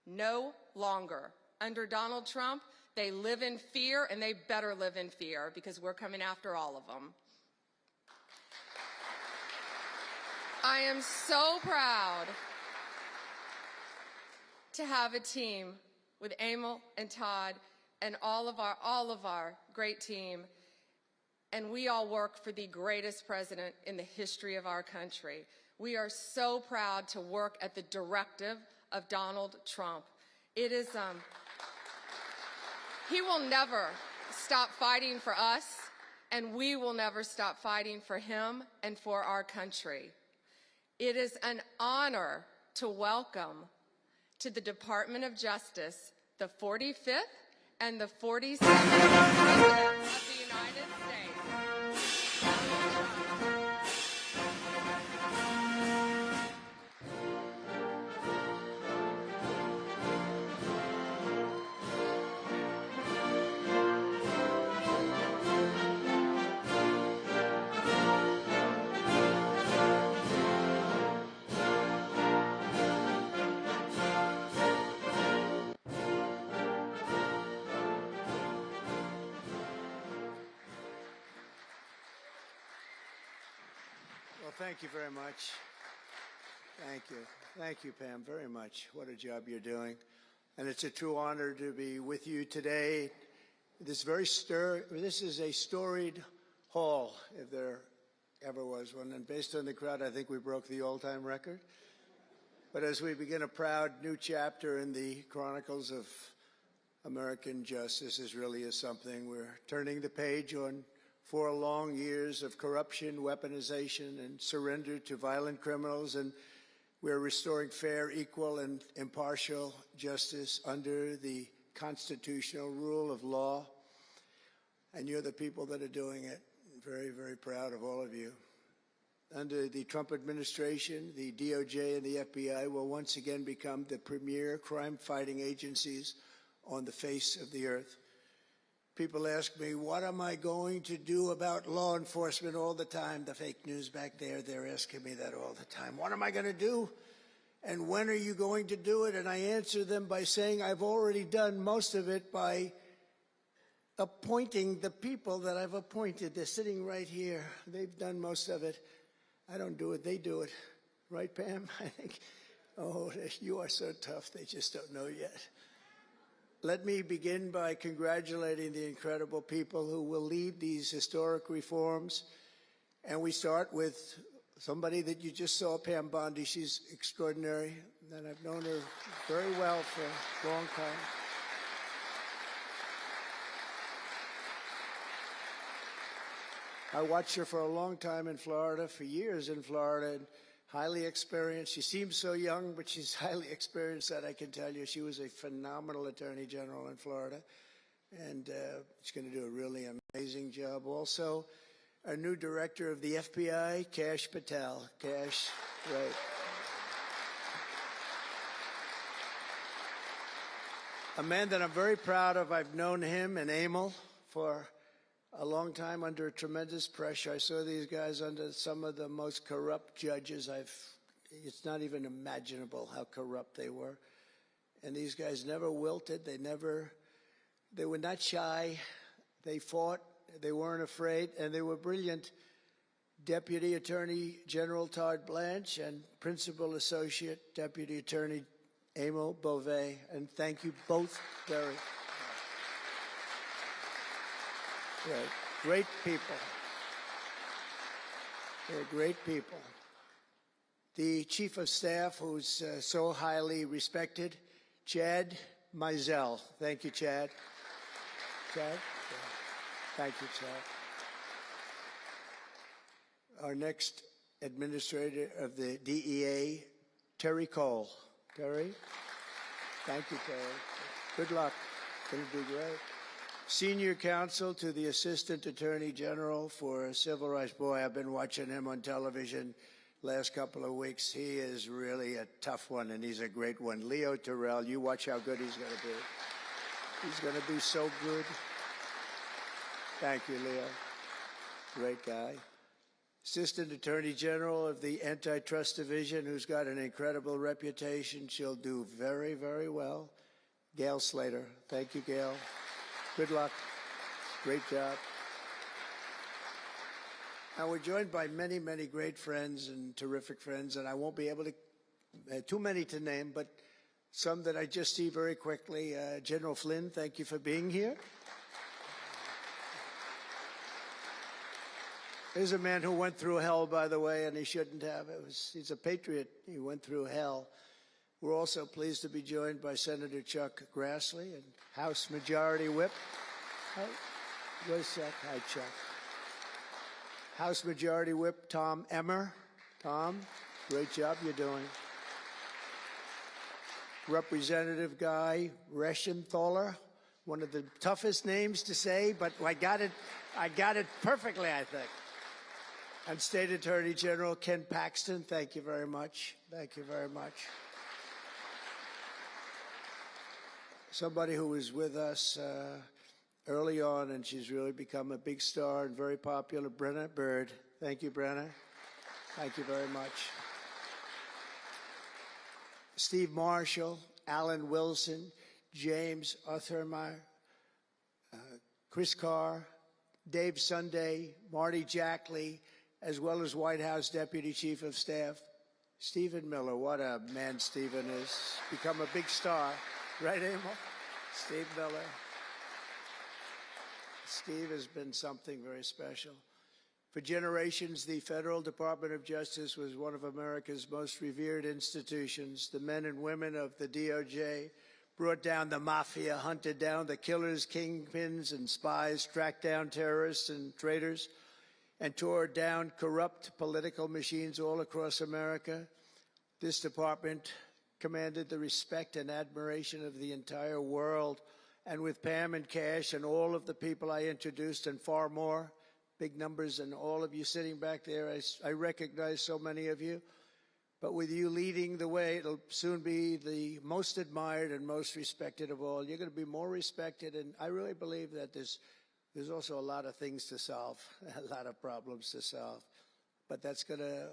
No longer. Under Donald Trump, they live in fear, and they better live in fear because we're coming after all of them. I am so proud to have a team with Emil and Todd and all of our great team. And we all work for the greatest president in the history of our country. We are so proud to work at the directive of Donald Trump. It is, he will never stop fighting for us, and we will never stop fighting for him and for our country. It is an honor to welcome to the Department of Justice the 45th and the 47th President of the United States. thank you very much. Thank you. Thank you, Pam, very much. What a job you're doing. And it's a true honor to be with you today. This is a storied hall, if there ever was one. And based on the crowd, I think we broke the all-time record. But as we begin a proud new chapter in the chronicles of American justice, this really is something. We're turning the page on 4 long years of corruption, weaponization, and surrender to violent criminals, and we're restoring fair, equal, and impartial justice under the constitutional rule of law. And you're the people that are doing it. Very, very proud of all of you. Under the Trump administration, the DOJ and the FBI will once again become the premier crime-fighting agencies on the face of the earth. People ask me, what am I going to do about law enforcement all the time? The fake news back there, they're asking me that all the time. What am I going to do? And when are you going to do it? And I answer them by saying I've already done most of it by appointing the people that I've appointed. They're sitting right here. They've done most of it. I don't do it, they do it. Right, Pam? I think, oh, you are so tough, they just don't know yet. Let me begin by congratulating the incredible people who will lead these historic reforms. And we start with somebody that you just saw, Pam Bondi. She's extraordinary, and I've known her very well for a long time. I watched her for a long time in Florida, for years in Florida, and highly experienced. She seems so young, but she's highly experienced, that I can tell you. She was a phenomenal Attorney General in Florida, and she's going to do a really amazing job. Also, our new director of the FBI, Kash Patel. Kash, right. A man that I'm very proud of. I've known him and Emil for a long time under tremendous pressure. I saw these guys under some of the most corrupt judges it's not even imaginable how corrupt they were. And these guys never wilted. They were not shy. They fought. They weren't afraid. And they were brilliant. Deputy Attorney General Todd Blanche and Principal Associate Deputy Attorney Emil Beauvais. And thank you both very much. Right. Great people. They're great people. The Chief of Staff, who's so highly respected, Chad Mizell. Thank you, Chad. Chad? Yeah. Thank you, Chad. Our next administrator of the DEA, Terry Cole. Terry? Thank you, Terry. Good luck. Going to do great. Senior counsel to the Assistant Attorney General for Civil Rights. Boy, I've been watching him on television last couple of weeks. He is really a tough one, and he's a great one. Leo Terrell, you watch how good he's going to be. He's going to be so good. Thank you, Leo. Great guy. Assistant Attorney General of the Antitrust Division, who's got an incredible reputation. She'll do very, very well. Gail Slater. Thank you, Gail. Good luck. Great job. Now, we're joined by many, many great friends and terrific friends, and I won't be able to, too many to name, but some that I just see very quickly. General Flynn, thank you for being here. Here's a man who went through hell, by the way, and he shouldn't have. He's a patriot. He went through hell. We're also pleased to be joined by Senator Chuck Grassley and House Majority Whip. Where's Chuck? Hi, Chuck. House Majority Whip Tom Emmer. Tom, great job you're doing. Representative Guy Reschenthaler, one of the toughest names to say, but I got it perfectly, I think. And State Attorney General Ken Paxton, thank you very much. Thank you very much. Somebody who was with us early on, and she's really become a big star and very popular, Brenna Bird. Thank you, Brenna. Thank you very much. Steve Marshall, Alan Wilson, James Othermeyer, Chris Carr, Dave Sunday, Marty Jackley, as well as White House Deputy Chief of Staff, Stephen Miller. What a man Stephen is. Become a big star. Right, Emil? Steve Miller. Steve has been something very special. For generations, the Federal Department of Justice was one of America's most revered institutions. The men and women of the DOJ brought down the mafia, hunted down the killers, kingpins, and spies, tracked down terrorists and traitors, and tore down corrupt political machines all across America. This department commanded the respect and admiration of the entire world. And with Pam and Cash and all of the people I introduced and far more, big numbers, and all of you sitting back there, I recognize so many of you. But with you leading the way, it'll soon be the most admired and most respected of all. You're going to be more respected, and I really believe that there's also a lot of things to solve, a lot of problems to solve. But that's going to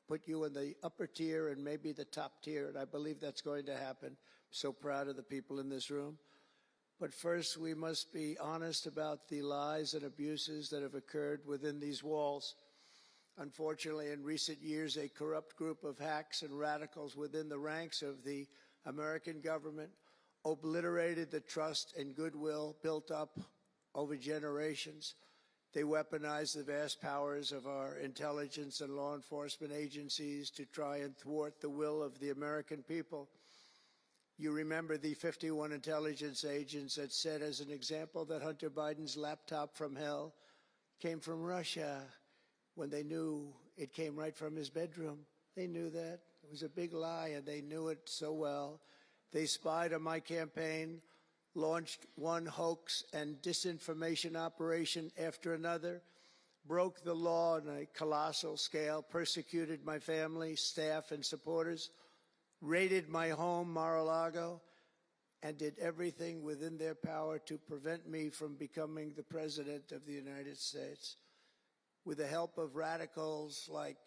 put you in the upper tier and maybe the top tier, and I believe that's going to happen. I'm so proud of the people in this room. But first, we must be honest about the lies and abuses that have occurred within these walls. Unfortunately, in recent years, a corrupt group of hacks and radicals within the ranks of the American government obliterated the trust and goodwill built up over generations. They weaponized the vast powers of our intelligence and law enforcement agencies to try and thwart the will of the American people. You remember the 51 intelligence agents that said, as an example, that Hunter Biden's laptop from hell came from Russia, when they knew it came right from his bedroom. They knew that. It was a big lie, and they knew it so well. They spied on my campaign, launched one hoax and disinformation operation after another, broke the law on a colossal scale, persecuted my family, staff, and supporters, raided my home, Mar-a-Lago, and did everything within their power to prevent me from becoming the President of the United States. With the help of radicals like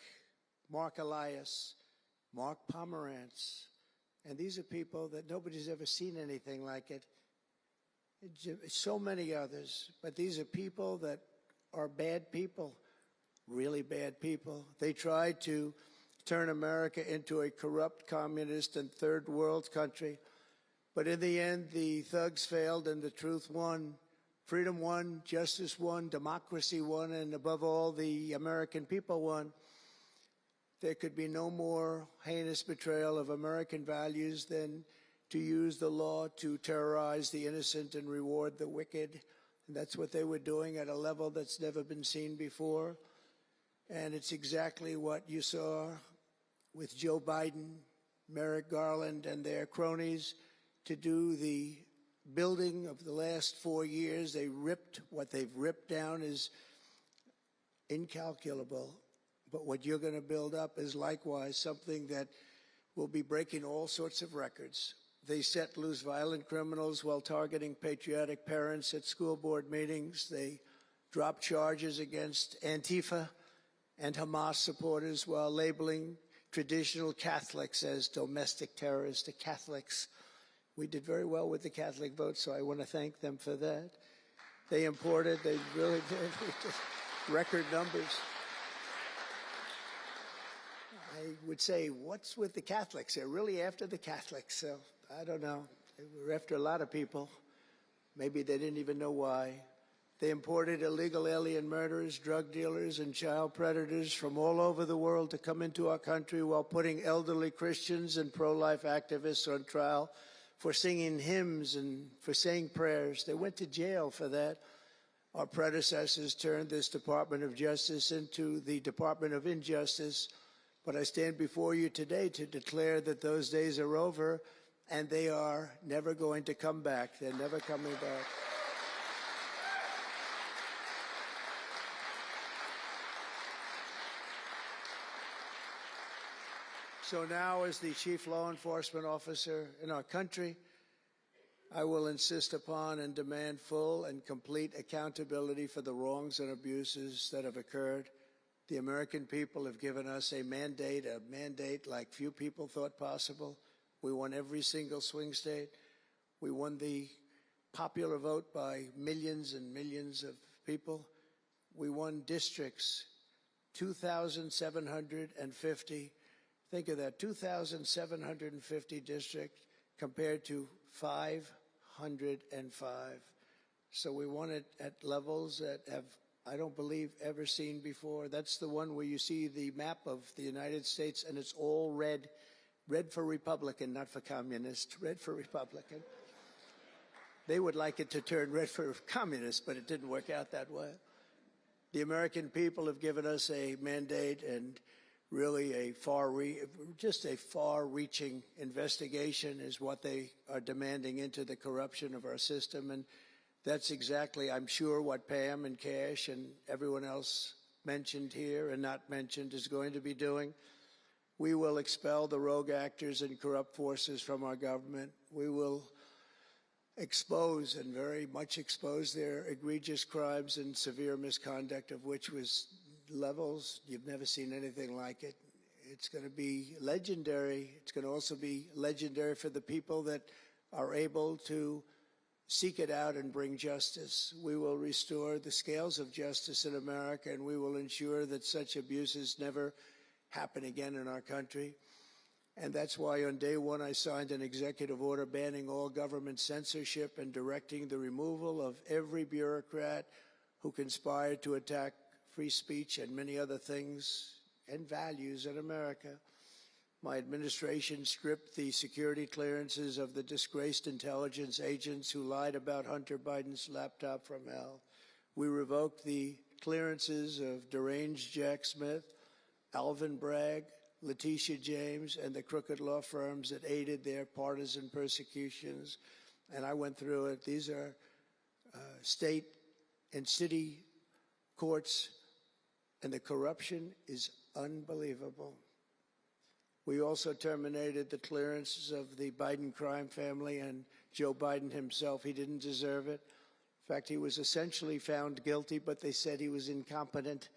Mark Elias, Mark Pomerantz, and these are people that nobody's ever seen anything like it. So many others, but these are people that are bad people, really bad people. They tried to turn America into a corrupt, communist, and third world country. But in the end, the thugs failed and the truth won. Freedom won, justice won, democracy won, and above all, the American people won. There could be no more heinous betrayal of American values than to use the law to terrorize the innocent and reward the wicked. And that's what they were doing at a level that's never been seen before. And it's exactly what you saw with Joe Biden, Merrick Garland, and their cronies to do the building of the last 4 years. What they've ripped down is incalculable. But what you're going to build up is likewise something that will be breaking all sorts of records. They set loose violent criminals while targeting patriotic parents at school board meetings. They dropped charges against Antifa and Hamas supporters while labeling traditional Catholics as domestic terrorists. The Catholics, we did very well with the Catholic vote, so I want to thank them for that. They really did, record numbers. I would say, what's with the Catholics? They're really after the Catholics, so I don't know. They were after a lot of people. Maybe they didn't even know why. They imported illegal alien murderers, drug dealers, and child predators from all over the world to come into our country while putting elderly Christians and pro-life activists on trial for singing hymns and for saying prayers. They went to jail for that. Our predecessors turned this Department of Justice into the Department of Injustice. But I stand before you today to declare that those days are over, and they are never going to come back. They're never coming back. So now, as the chief law enforcement officer in our country, I will insist upon and demand full and complete accountability for the wrongs and abuses that have occurred. The American people have given us a mandate like few people thought possible. We won every single swing state. We won the popular vote by millions and millions of people. We won districts 2,750. Think of that, 2,750 districts compared to 505. So we want it at levels that have, I don't believe, ever seen before. That's the one where you see the map of the United States and it's all red. Red for Republican, not for communist. Red for Republican. They would like it to turn red for communist, but it didn't work out that way. The American people have given us a mandate and really a far-reaching investigation is what they are demanding into the corruption of our system. And that's exactly, I'm sure, what Pam and Cash and everyone else mentioned here and not mentioned is going to be doing. We will expel the rogue actors and corrupt forces from our government. We will expose and very much expose their egregious crimes and severe misconduct of which was levels you've never seen anything like it. It's going to be legendary. It's going to also be legendary for the people that are able to seek it out and bring justice. We will restore the scales of justice in America, and we will ensure that such abuses never happen again in our country. And that's why on day one I signed an executive order banning all government censorship and directing the removal of every bureaucrat who conspired to attack free speech and many other things and values in America. My administration stripped the security clearances of the disgraced intelligence agents who lied about Hunter Biden's laptop from hell. We revoked the clearances of deranged Jack Smith, Alvin Bragg, Letitia James, and the crooked law firms that aided their partisan persecutions. And I went through it. These are state and city courts, and the corruption is unbelievable. We also terminated the clearances of the Biden crime family and Joe Biden himself. He didn't deserve it. In fact, he was essentially found guilty, but they said he was incompetent,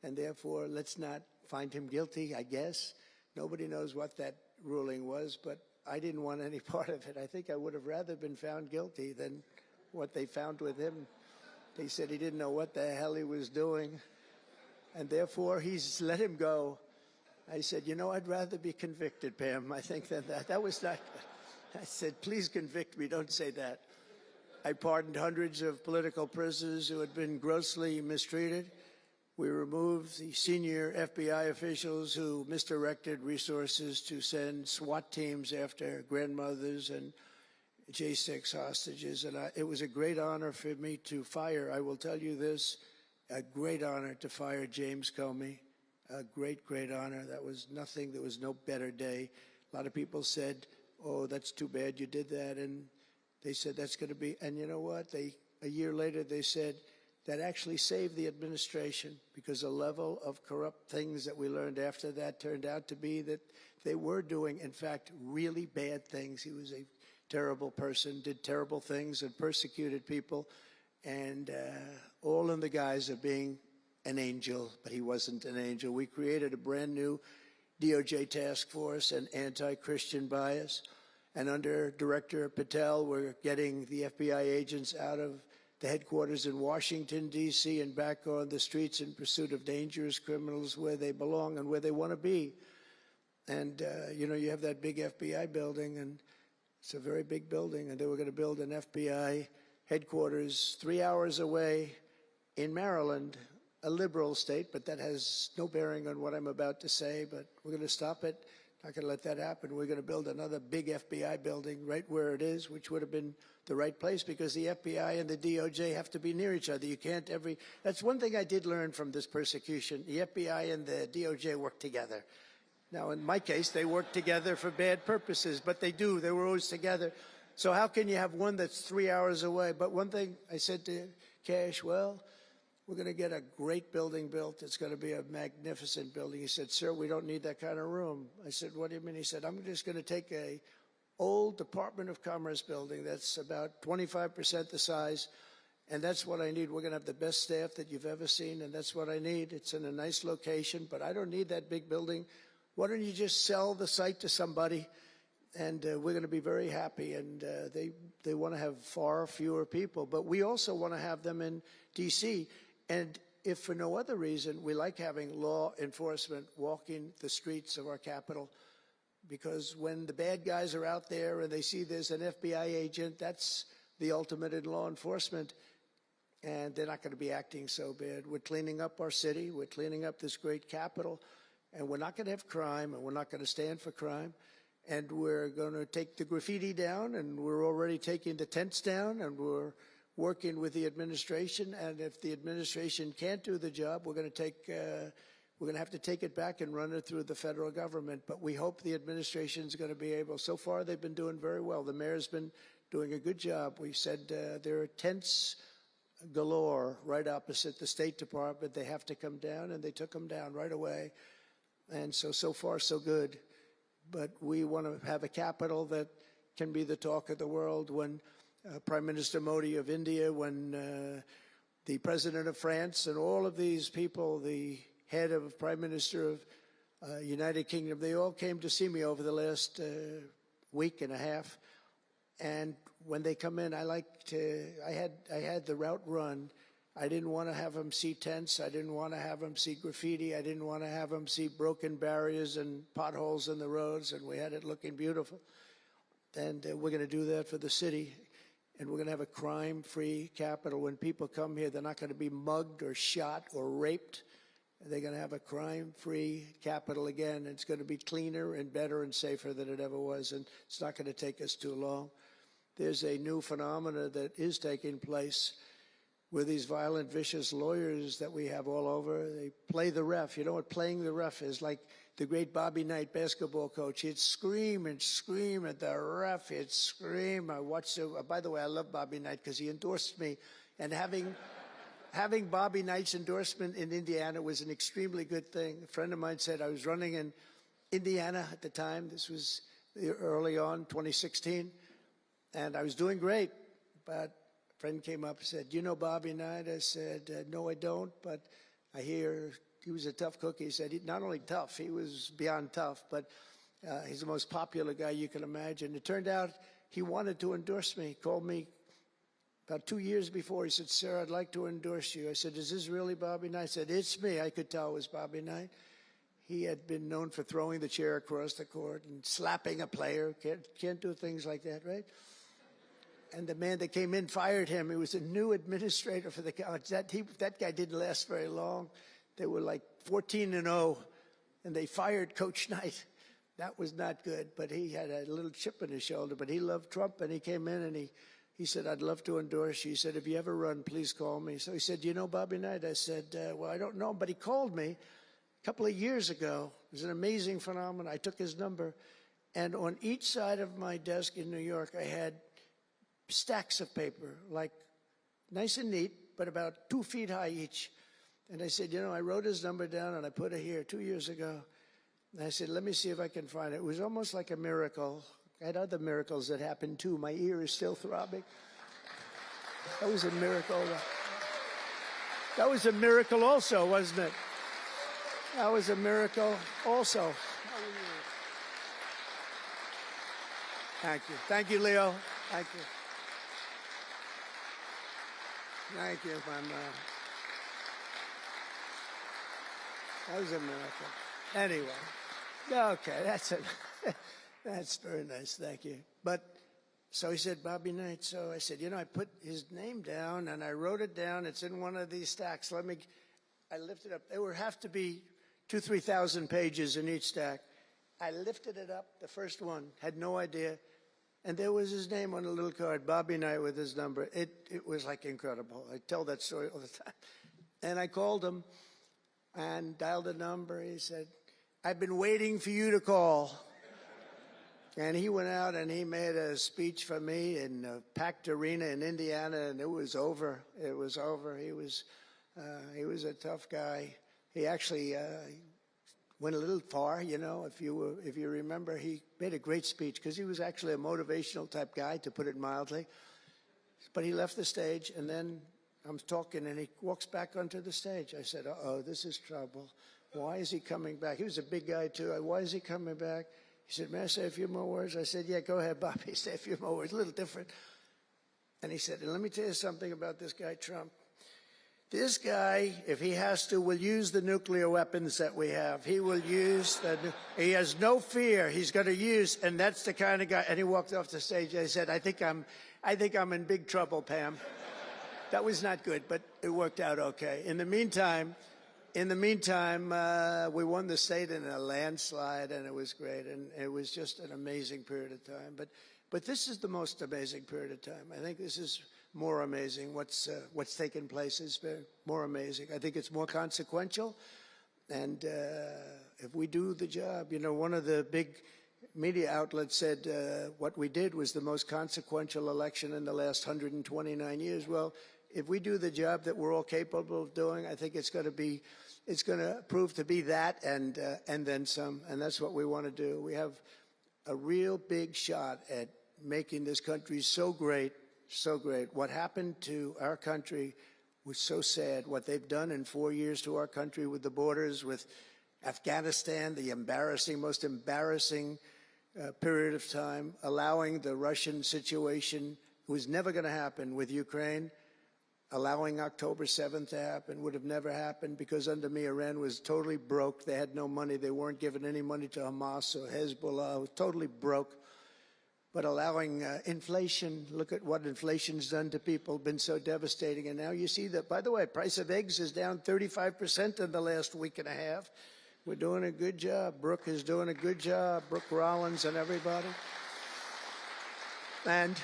and therefore let's not find him guilty, I guess. Nobody knows what that ruling was, but I didn't want any part of it. I think I would have rather been found guilty than what they found with him. They said he didn't know what the hell he was doing, and therefore he's let him go. I said, you know, I'd rather be convicted, Pam. I think that was not good. I said, please convict me, don't say that. I pardoned hundreds of political prisoners who had been grossly mistreated. We removed the senior FBI officials who misdirected resources to send SWAT teams after grandmothers and J6 hostages. And it was a great honor for me to fire, I will tell you this, a great honor to fire James Comey. A great, great honor. That was nothing. There was no better day. A lot of people said, oh, that's too bad you did that. And they said that's going to be, and you know what? A year later, they said that actually saved the administration because the level of corrupt things that we learned after that turned out to be that they were doing, in fact, really bad things. He was a terrible person, did terrible things and persecuted people, and all in the guise of being an angel, but he wasn't an angel. We created a brand new DOJ task force and anti-Christian bias. And under Director Patel, we're getting the FBI agents out of the headquarters in Washington, D.C., and back on the streets in pursuit of dangerous criminals where they belong and where they want to be. And, you know, you have that big FBI building, and it's a very big building, and they were going to build an FBI headquarters 3 hours away in Maryland, a liberal state, but that has no bearing on what I'm about to say, but we're going to stop it. Not going to let that happen. We're going to build another big FBI building right where it is, which would have been the right place because the FBI and the DOJ have to be near each other. You can't that's one thing I did learn from this persecution. The FBI and the DOJ work together. Now, in my case, they work together for bad purposes, but they do. They were always together. So how can you have one that's 3 hours away? But one thing I said to Cash, well, we're going to get a great building built. It's going to be a magnificent building. He said, sir, we don't need that kind of room. I said, what do you mean? He said, I'm just going to take a old Department of Commerce building that's about 25% the size, and that's what I need. We're going to have the best staff that you've ever seen, and that's what I need. It's in a nice location, but I don't need that big building. Why don't you just sell the site to somebody, and we're going to be very happy. And they want to have far fewer people, but we also want to have them in D.C., and if for no other reason, we like having law enforcement walking the streets of our capital, because when the bad guys are out there and they see there's an FBI agent, that's the ultimate in law enforcement, and they're not going to be acting so bad. We're cleaning up our city. We're cleaning up this great capital, and we're not going to have crime, and we're not going to stand for crime. And we're going to take the graffiti down, and we're already taking the tents down, and we're working with the administration. And if the administration can't do the job, we're going to have to take it back and run it through the federal government. But we hope the administration is going to be able. So far, they've been doing very well. The mayor's been doing a good job. We said there are tents galore right opposite the State Department. They have to come down, and they took them down right away. And so far, so good. But we want to have a capital that can be the talk of the world. When Prime Minister Modi of India, when the President of France, and all of these people, the head of Prime Minister of United Kingdom, they all came to see me over the last week and a half. And when they come in, I had the route run. I didn't want to have them see tents. I didn't want to have them see graffiti. I didn't want to have them see broken barriers and potholes in the roads, and we had it looking beautiful. And we're going to do that for the city, and we're going to have a crime-free capital. When people come here, they're not going to be mugged or shot or raped. They're going to have a crime-free capital again. It's going to be cleaner and better and safer than it ever was, and it's not going to take us too long. There's a new phenomena that is taking place with these violent, vicious lawyers that we have all over. They play the ref. You know what playing the ref is? Like the great Bobby Knight basketball coach. He'd scream and scream at the ref. He'd scream. I watched it. By the way, I love Bobby Knight because he endorsed me. And having Bobby Knight's endorsement in Indiana was an extremely good thing. A friend of mine said I was running in Indiana at the time. This was early on, 2016. And I was doing great, but friend came up and said, "You know Bobby Knight?" I said, "No, I don't, but I hear he was a tough cookie." He said, "Not only tough, he was beyond tough, but he's the most popular guy you can imagine." It turned out he wanted to endorse me. He called me about 2 years before. He said, "Sir, I'd like to endorse you." I said, "Is this really Bobby Knight?" He said, "It's me." I could tell it was Bobby Knight. He had been known for throwing the chair across the court and slapping a player. Can't do things like that, right? And the man that came in fired him. He was a new administrator for the college. That guy didn't last very long. They were like 14-0, and they fired Coach Knight. That was not good, but he had a little chip in his shoulder. But he loved Trump, and he came in, and he said, "I'd love to endorse you." He said, "If you ever run, please call me." So he said, "You know Bobby Knight?" I said, "Well, I don't know him," but he called me a couple of years ago. It was an amazing phenomenon. I took his number, and on each side of my desk in New York, I had stacks of paper, like nice and neat, but about 2 feet high each. And I said, I wrote his number down and I put it here 2 years ago. And I said, let me see if I can find it. It was almost like a miracle. I had other miracles that happened too. My ear is still throbbing. That was a miracle. That was a miracle also, wasn't it? That was a miracle also. Thank you. Thank you, Leo. Thank you. Thank you, my man. That was a miracle. Anyway, okay, that's very nice. Thank you. But so he said, Bobby Knight. So I said, I put his name down and I wrote it down. It's in one of these stacks. I lifted up. There would have to be 2,000-3,000 pages in each stack. I lifted it up, the first one, had no idea. And there was his name on a little card, Bobby Knight with his number. It was like incredible. I tell that story all the time. And I called him and dialed a number. He said, "I've been waiting for you to call." And he went out and he made a speech for me in a packed arena in Indiana, and it was over. It was over. He was a tough guy. He actually went a little far, if you remember. He made a great speech because he was actually a motivational type guy, to put it mildly. But he left the stage, and then I'm talking, and he walks back onto the stage. I said, uh-oh, this is trouble. Why is he coming back? He was a big guy, too. Why is he coming back? He said, "May I say a few more words?" I said, "Yeah, go ahead, Bobby. Say a few more words." A little different. And he said, "And let me tell you something about this guy, Trump. This guy, if he has to, will use the nuclear weapons that we have. He will use he has no fear. He's going to use, and that's the kind of guy. And he walked off the stage. I said, I think I'm in big trouble, Pam. That was not good, but it worked out okay. In the meantime, we won the state in a landslide, and it was great. And it was just an amazing period of time. But this is the most amazing period of time. I think this is more amazing. What's taken place is more amazing. I think it's more consequential. And if we do the job, you know, one of the big media outlets said what we did was the most consequential election in the last 129 years. Well, if we do the job that we're all capable of doing, I think it's going to prove to be that and then some. And that's what we want to do. We have a real big shot at making this country so great. So great. What happened to our country was so sad. What they've done in 4 years to our country with the borders, with Afghanistan, the most embarrassing period of time, allowing the Russian situation, was never going to happen, with Ukraine, allowing October 7th to happen, would have never happened, because under me, Iran was totally broke. They had no money. They weren't giving any money to Hamas or Hezbollah. It was totally broke. But allowing inflation, look at what inflation's done to people, been so devastating. And now you see that, by the way, price of eggs is down 35% in the last week and a half. We're doing a good job. Brooke is doing a good job. Brooke Rollins and everybody. And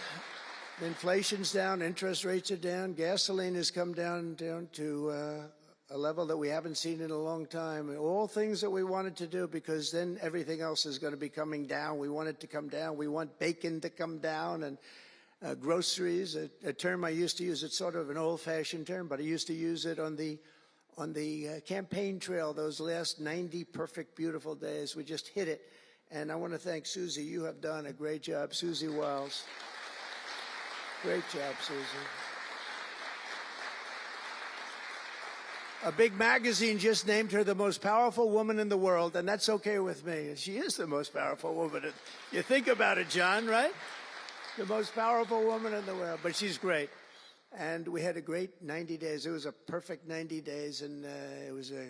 inflation's down, interest rates are down, gasoline has come down to a level that we haven't seen in a long time. All things that we wanted to do, because then everything else is going to be coming down. We want it to come down. We want bacon to come down, and groceries, a term I used to use. It's sort of an old-fashioned term, but I used to use it on the campaign trail, those last 90 perfect, beautiful days. We just hit it. And I want to thank Susie. You have done a great job. Susie Wiles. Great job, Susie. A big magazine just named her the most powerful woman in the world, and that's okay with me. She is the most powerful woman. You think about it, John, right? The most powerful woman in the world, but she's great. And we had a great 90 days. It was a perfect 90 days, and it was a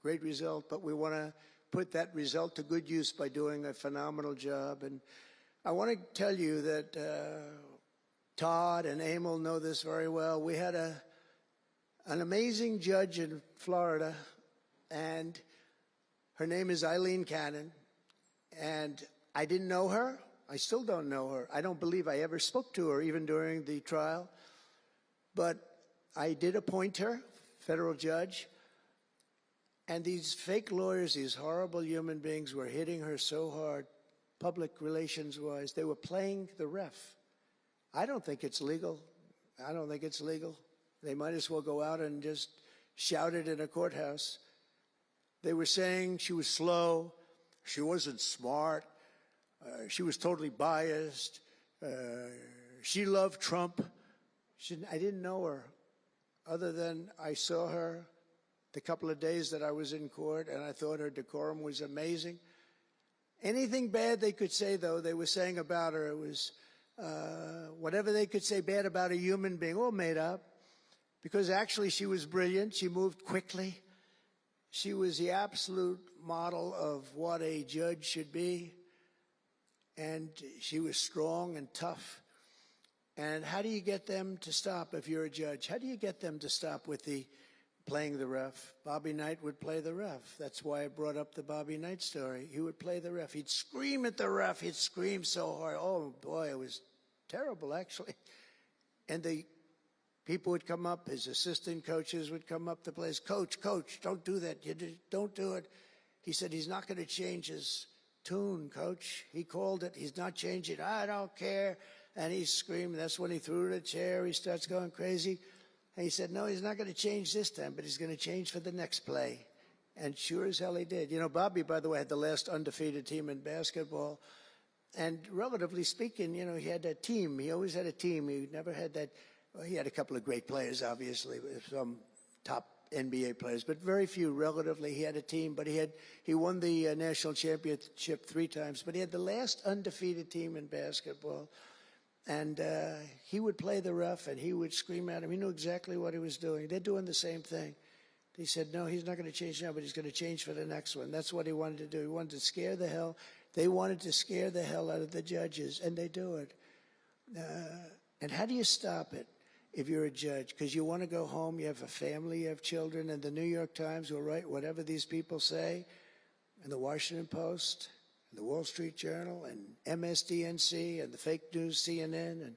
great result. But we want to put that result to good use by doing a phenomenal job. And I want to tell you that Todd and Emil know this very well. We had an amazing judge in Florida, and her name is Eileen Cannon. And I didn't know her. I still don't know her. I don't believe I ever spoke to her, even during the trial. But I did appoint her, federal judge. And these fake lawyers, these horrible human beings, were hitting her so hard, public relations-wise. They were playing the ref. I don't think it's legal. I don't think it's legal. They might as well go out and just shout it in a courthouse. They were saying she was slow, she wasn't smart, she was totally biased, she loved Trump. I didn't know her, other than I saw her the couple of days that I was in court, and I thought her decorum was amazing. Anything bad they could say, though, they were saying about her, it was whatever they could say bad about a human being, all made up. Because actually she was brilliant. She moved quickly. She was the absolute model of what a judge should be. And she was strong and tough. And how do you get them to stop if you're a judge? How do you get them to stop with the playing the ref? Bobby Knight would play the ref. That's why I brought up the Bobby Knight story. He would play the ref. He'd scream at the ref. He'd scream so hard. Oh, boy, it was terrible, actually. And the people would come up, his assistant coaches would come up to place. Coach, don't do that. Don't do it. He said he's not going to change his tune, Coach. He called it. He's not changing. I don't care. And he screamed. That's when he threw the chair. He starts going crazy. And he said, no, he's not going to change this time, but he's going to change for the next play. And sure as hell he did. You know, Bobby, by the way, had the last undefeated team in basketball. And relatively speaking, you know, he had a team. He always had a team. He never had that. Well, he had a couple of great players, obviously, some top NBA players, but very few relatively. He had a team, but he won the national championship 3 times. But he had the last undefeated team in basketball. And he would play the ref, and he would scream at him. He knew exactly what he was doing. They're doing the same thing. He said, no, he's not going to change now, but he's going to change for the next one. That's what he wanted to do. He wanted to scare the hell. They wanted to scare the hell out of the judges, and they do it. And how do you stop it if you're a judge? Because you want to go home, you have a family, you have children, and the New York Times will write whatever these people say, and the Washington Post, and the Wall Street Journal, and MSDNC, and the fake news CNN, and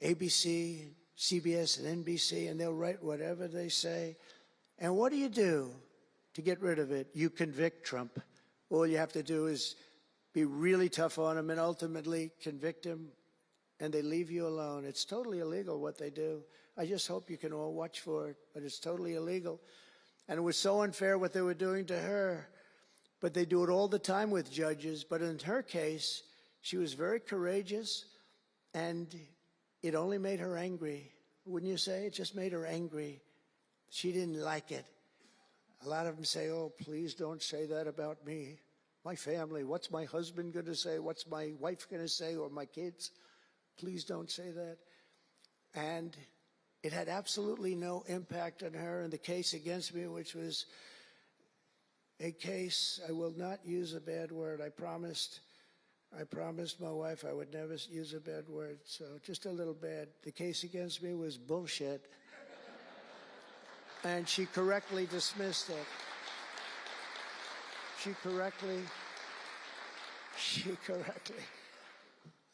ABC, CBS, and NBC, and they'll write whatever they say. And what do you do to get rid of it? You convict Trump. All you have to do is be really tough on him and ultimately convict him, and they leave you alone. It's totally illegal what they do. I just hope you can all watch for it, but it's totally illegal. And it was so unfair what they were doing to her. But they do it all the time with judges. But in her case, she was very courageous, and it only made her angry. Wouldn't you say? It just made her angry. She didn't like it. A lot of them say, oh, please don't say that about me. My family, what's my husband going to say? What's my wife going to say, or my kids? Please don't say that. And it had absolutely no impact on her. And the case against me, which was a case, I will not use a bad word. I promised my wife I would never use a bad word. So just a little bad. The case against me was bullshit. And she correctly dismissed it. She correctly.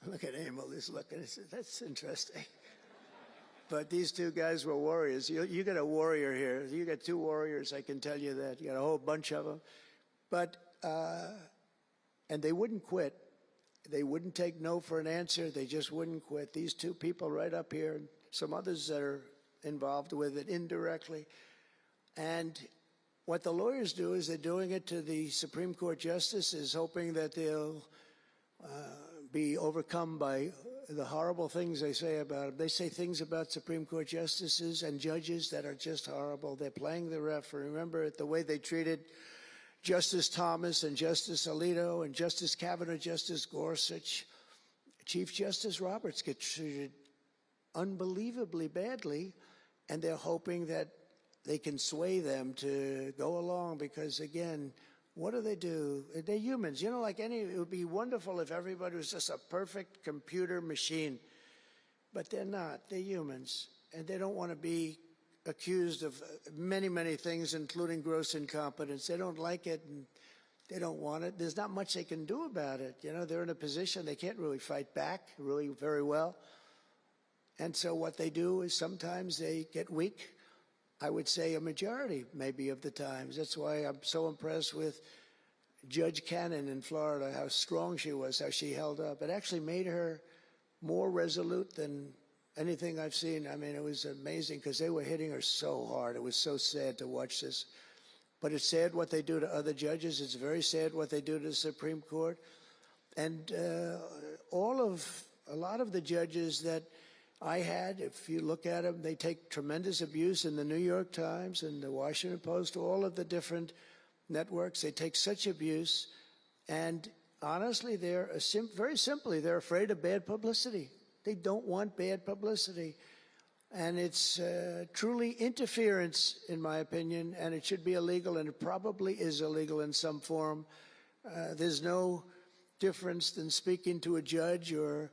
Look at Emil, he's looking. He says, that's interesting. But these two guys were warriors. You got a warrior here. You got two warriors, I can tell you that. You got a whole bunch of them. But, and they wouldn't quit. They wouldn't take no for an answer. They just wouldn't quit. These two people right up here, and some others that are involved with it indirectly. And what the lawyers do is they're doing it to the Supreme Court justices, hoping that they'll be overcome by the horrible things they say about them. They say things about Supreme Court justices and judges that are just horrible. They're playing the ref. Remember the way they treated Justice Thomas and Justice Alito and Justice Kavanaugh, Justice Gorsuch. Chief Justice Roberts gets treated unbelievably badly, and they're hoping that they can sway them to go along because, again, what do? They're humans. You know, like it would be wonderful if everybody was just a perfect computer machine, but they're not. They're humans, and they don't want to be accused of many, many things, including gross incompetence. They don't like it, and they don't want it. There's not much they can do about it. You know, they're in a position they can't really fight back really very well. And so what they do is sometimes they get weak. I would say a majority, maybe, of the times. That's why I'm so impressed with Judge Cannon in Florida, how strong she was, how she held up. It actually made her more resolute than anything I've seen. I mean, it was amazing because they were hitting her so hard. It was so sad to watch this. But it's sad what they do to other judges. It's very sad what they do to the Supreme Court. And a lot of the judges that I had, if you look at them, they take tremendous abuse in the New York Times and the Washington Post, all of the different networks. They take such abuse. And honestly, very simply, they're afraid of bad publicity. They don't want bad publicity. And it's truly interference, in my opinion, and it should be illegal, and it probably is illegal in some form. There's no difference than speaking to a judge or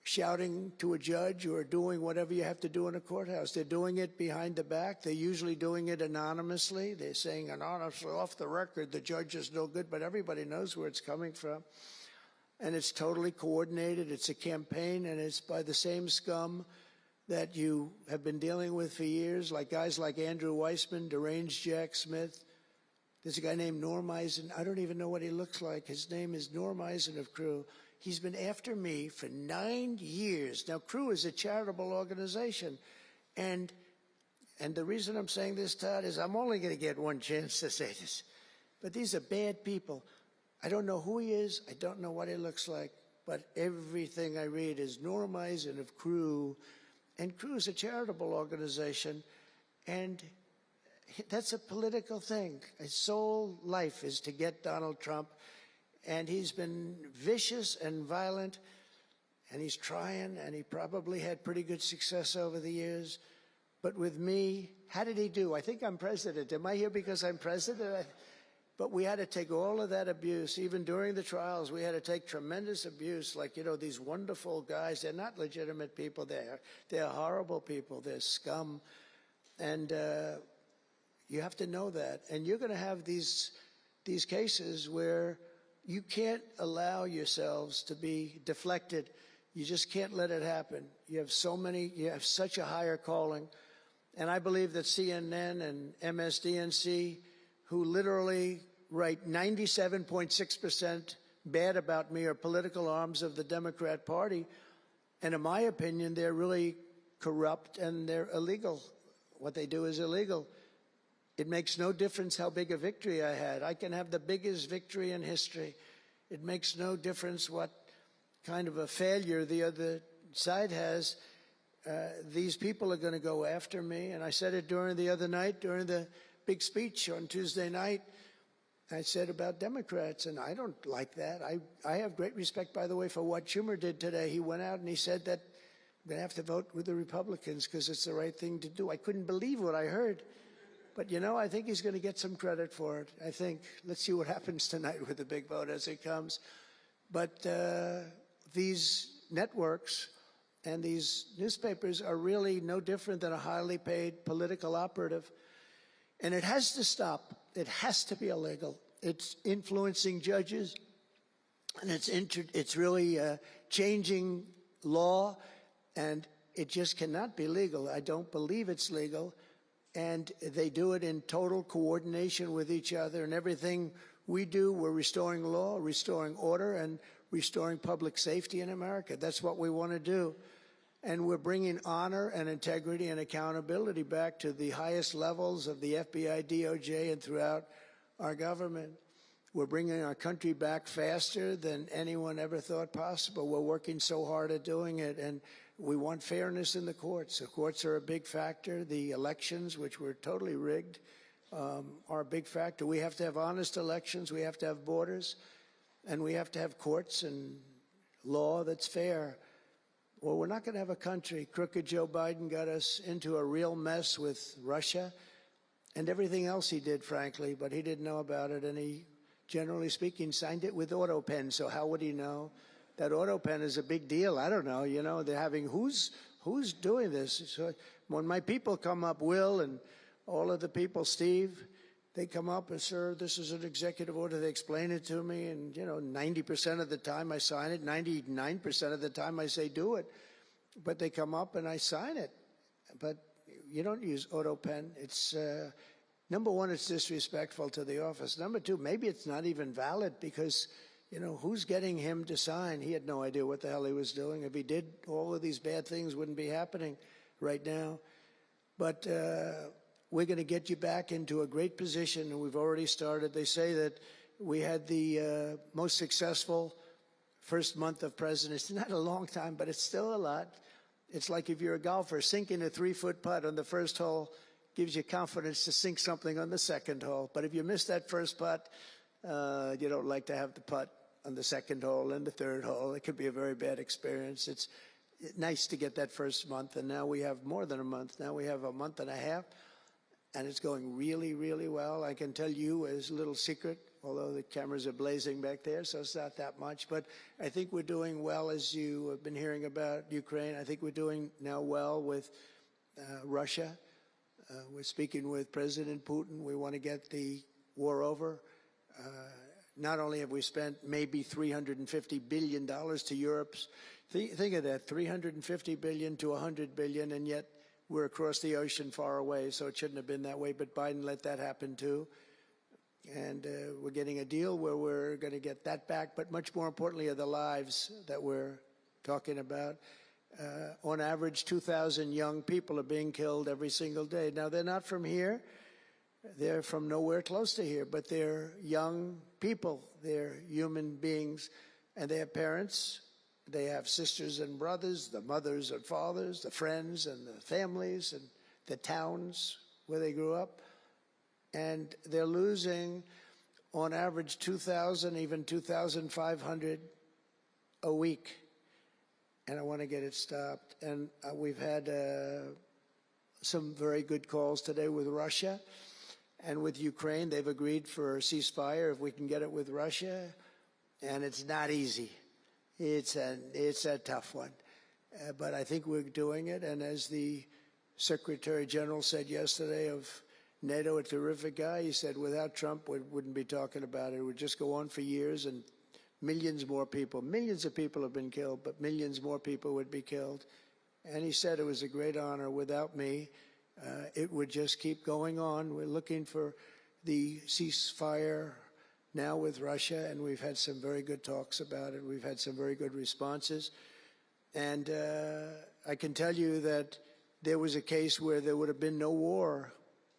shouting to a judge or doing whatever you have to do in a courthouse. They're doing it behind the back. They're usually doing it anonymously. They're saying anonymously, off the record, the judge is no good, but everybody knows where it's coming from. And it's totally coordinated. It's a campaign, and it's by the same scum that you have been dealing with for years, like guys like Andrew Weissman, deranged Jack Smith. There's a guy named Norm Eisen. I don't even know what he looks like. His name is Norm Eisen of Crew. He's been after me for 9 years. Now, Crew is a charitable organization. And the reason I'm saying this, Todd, is I'm only going to get one chance to say this. But these are bad people. I don't know who he is. I don't know what he looks like. But everything I read is Norm Eisen of Crew. And Crew is a charitable organization. And that's a political thing. His sole life is to get Donald Trump. And he's been vicious and violent. and he's trying, and he probably had pretty good success over the years. But with me, how did he do? I think I'm president. Am I here because I'm president? But we had to take all of that abuse. Even during the trials, we had to take tremendous abuse. Like, these wonderful guys, they're not legitimate people. They're horrible people. They're scum. And you have to know that. And you're going to have these cases where you can't allow yourselves to be deflected. You just can't let it happen. You have such a higher calling. And I believe that CNN and MSDNC, who literally write 97.6% bad about me, are political arms of the Democrat Party. And in my opinion, they're really corrupt and they're illegal. What they do is illegal. It makes no difference how big a victory I had. I can have the biggest victory in history. It makes no difference what kind of a failure the other side has. These people are going to go after me. And I said it during the big speech on Tuesday night. I said about Democrats, and I don't like that. I have great respect, by the way, for what Schumer did today. He went out and he said that I'm going to have to vote with the Republicans because it's the right thing to do. I couldn't believe what I heard. But, I think he's going to get some credit for it. I think, let's see what happens tonight with the big vote as it comes. But these networks and these newspapers are really no different than a highly paid political operative. And it has to stop. It has to be illegal. It's influencing judges, and it's really changing law, and it just cannot be legal. I don't believe it's legal. And they do it in total coordination with each other. And everything we do, we're restoring law, restoring order, and restoring public safety in America. That's what we want to do. And we're bringing honor and integrity and accountability back to the highest levels of the FBI, DOJ, and throughout our government. We're bringing our country back faster than anyone ever thought possible. We're working so hard at doing it, and we want fairness in the courts. The courts are a big factor. The elections, which were totally rigged, are a big factor. We have to have honest elections. We have to have borders, and we have to have courts and law that's fair. Well, we're not going to have a country. Crooked Joe Biden got us into a real mess with Russia and everything else he did, frankly, but he didn't know about it, and he, generally speaking, signed it with auto pen, so how would he know? That auto pen is a big deal. I don't know, they're having, who's doing this? So when my people come up, Will and all of the people, Steve, they come up and, sir, this is an executive order. They explain it to me, and, 90% of the time I sign it, 99% of the time I say do it. But they come up and I sign it. But you don't use auto pen. It's, number one, it's disrespectful to the office. Number two, maybe it's not even valid because, who's getting him to sign? He had no idea what the hell he was doing. If he did, all of these bad things wouldn't be happening right now. But we're going to get you back into a great position, and we've already started. They say that we had the most successful first month of presidency. It's not a long time, but it's still a lot. It's like if you're a golfer, sinking a 3-foot putt on the first hole gives you confidence to sink something on the second hole. But if you miss that first putt, you don't like to have the putt on the second hole and the third hole. It could be a very bad experience. It's nice to get that first month, and now we have more than a month. Now we have a month and a half, and it's going really, really well. I can tell you as a little secret, although the cameras are blazing back there, so it's not that much. But I think we're doing well, as you have been hearing about Ukraine. I think we're doing now well with Russia. We're speaking with President Putin. We want to get the war over. Not only have we spent maybe $350 billion to Europe, think of that, $350 billion to $100 billion, and yet we're across the ocean far away, so it shouldn't have been that way, but Biden let that happen too. And we're getting a deal where we're going to get that back, but much more importantly are the lives that we're talking about. On average, 2,000 young people are being killed every single day. Now, they're not from here. They're from nowhere close to here, but they're young people. They're human beings, and they have parents. They have sisters and brothers, the mothers and fathers, the friends and the families and the towns where they grew up. And they're losing, on average, 2,000, even 2,500 a week. and I want to get it stopped. And we've had some very good calls today with Russia and with Ukraine. They've agreed for a ceasefire if we can get it with Russia, and it's not easy. It's a tough one, but I think we're doing it. And as the Secretary General said yesterday of NATO, a terrific guy, he said without Trump we wouldn't be talking about it. It would just go on for years, and millions of people have been killed, but millions more people would be killed. And he said it was a great honor. Without me, it would just keep going on. We're looking for the ceasefire now with Russia, and we've had some very good talks about it. We've had some very good responses. And I can tell you that there was a case where there would have been no war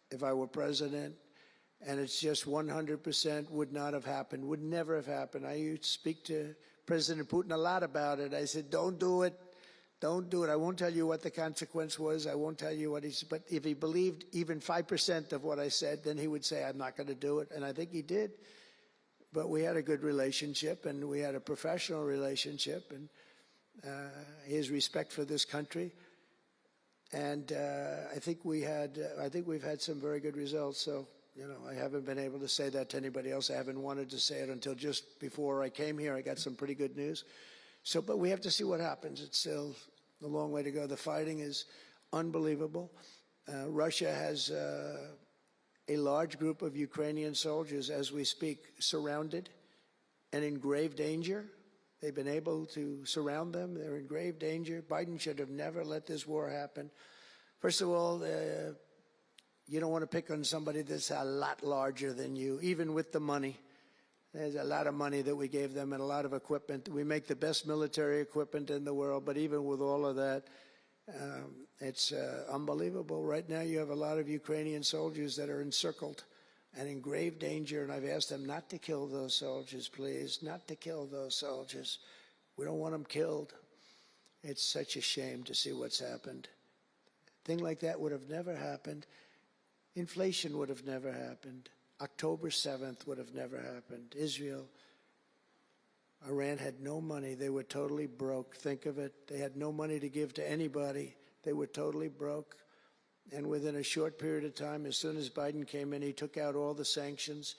if I were president, and it's just 100% would not have happened, would never have happened. I used to speak to President Putin a lot about it. I said, don't do it. Don't do it. I won't tell you what the consequence was. I won't tell you what he said. But if he believed even 5% of what I said, then he would say, I'm not going to do it. And I think he did. But we had a good relationship, and we had a professional relationship, and his respect for this country. And I think we've had some very good results. So, I haven't been able to say that to anybody else. I haven't wanted to say it until just before I came here. I got some pretty good news. So, but we have to see what happens. It's still a long way to go. The fighting is unbelievable. Russia has a large group of Ukrainian soldiers, as we speak, surrounded and in grave danger. They've been able to surround them. They're in grave danger. Biden should have never let this war happen. First of all, you don't want to pick on somebody that's a lot larger than you, even with the money. There's a lot of money that we gave them and a lot of equipment. We make the best military equipment in the world, but even with all of that, it's unbelievable. Right now you have a lot of Ukrainian soldiers that are encircled and in grave danger, and I've asked them not to kill those soldiers, please, not to kill those soldiers. We don't want them killed. It's such a shame to see what's happened. A thing like that would have never happened. Inflation would have never happened. October 7th would have never happened. Israel, Iran had no money. They were totally broke. Think of it. They had no money to give to anybody. They were totally broke. And within a short period of time, as soon as Biden came in, he took out all the sanctions.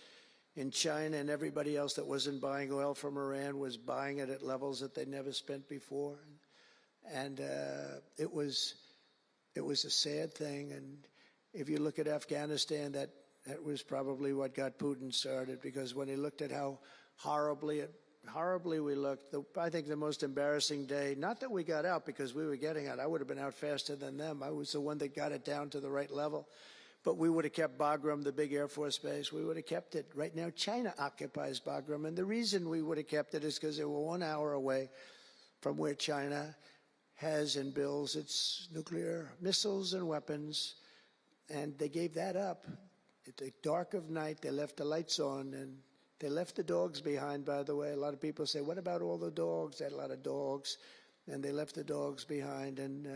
In China and everybody else that wasn't buying oil from Iran was buying it at levels that they never spent before. And it was a sad thing. And if you look at Afghanistan, that was probably what got Putin started, because when he looked at how horribly we looked, I think the most embarrassing day, not that we got out because we were getting out. I would have been out faster than them. I was the one that got it down to the right level. But we would have kept Bagram, the big Air Force base. We would have kept it. Right now, China occupies Bagram. And the reason we would have kept it is because they were 1 hour away from where China has and builds its nuclear missiles and weapons. And they gave that up. At the dark of night, they left the lights on, and they left the dogs behind, by the way. A lot of people say, what about all the dogs? They had a lot of dogs, and they left the dogs behind. And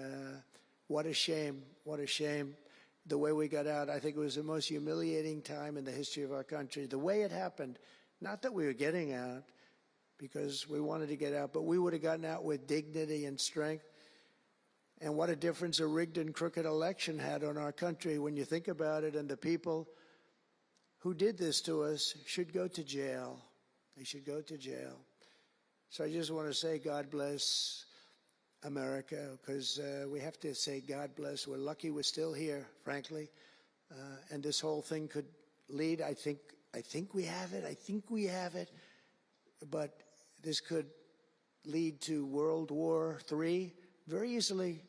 what a shame, what a shame. The way we got out, I think it was the most humiliating time in the history of our country. The way it happened, not that we were getting out, because we wanted to get out, but we would have gotten out with dignity and strength. And what a difference a rigged and crooked election had on our country when you think about it. And the people who did this to us should go to jail. They should go to jail. So I just want to say God bless America, because we have to say God bless. We're lucky we're still here, frankly. And this whole thing could lead, I think we have it. I think we have it. But this could lead to World War III very easily.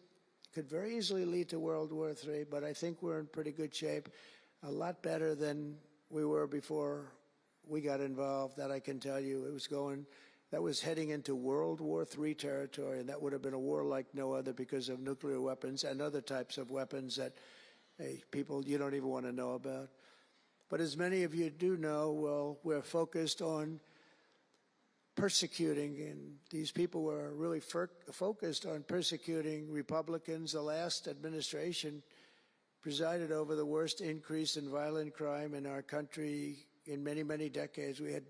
Could very easily lead to World War III, but I think we're in pretty good shape, a lot better than we were before we got involved, that I can tell you. That was heading into World War III territory, and that would have been a war like no other because of nuclear weapons and other types of weapons that people you don't even want to know about. But as many of you do know, well, we're focused on persecuting, and these people were really focused on persecuting Republicans. The last administration presided over the worst increase in violent crime in our country in many, many decades. We had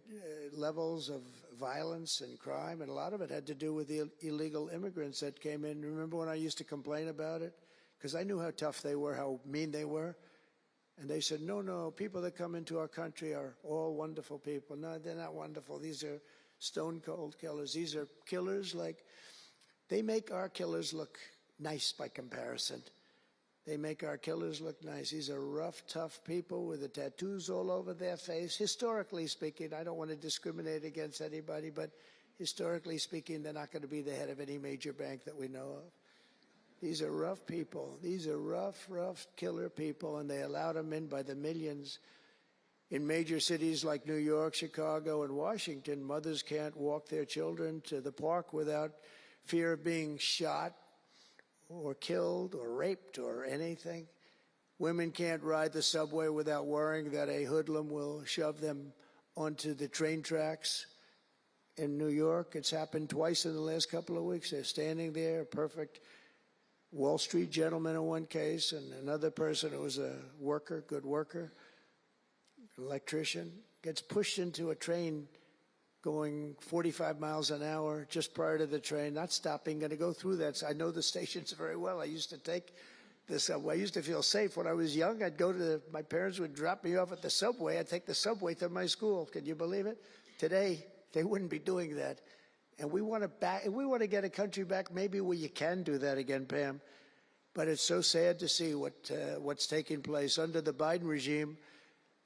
levels of violence and crime, and a lot of it had to do with the illegal immigrants that came in. Remember when I used to complain about it? Because I knew how tough they were, how mean they were. And they said, no, people that come into our country are all wonderful people. No, they're not wonderful. These are stone cold killers. These are killers they make our killers look nice by comparison. They make our killers look nice. These are rough, tough people with the tattoos all over their face. Historically speaking, I don't want to discriminate against anybody, but historically speaking, they're not going to be the head of any major bank that we know of. These are rough people. These are rough killer people, and they allowed them in by the millions. In major cities like New York, Chicago, and Washington, mothers can't walk their children to the park without fear of being shot or killed or raped or anything. Women can't ride the subway without worrying that a hoodlum will shove them onto the train tracks. In New York, it's happened twice in the last couple of weeks. They're standing there, a perfect Wall Street gentleman in one case, and another person who was a worker, good worker, electrician, gets pushed into a train going 45 miles an hour just prior to the train, not stopping, going to go through that. So I know the stations very well. I used to take the subway. I used to feel safe. When I was young, I'd go to my parents would drop me off at the subway. I'd take the subway to my school. Can you believe it? Today, they wouldn't be doing that. And we want to get a country back maybe where you can do that again, Pam. But it's so sad to see what's taking place. Under the Biden regime,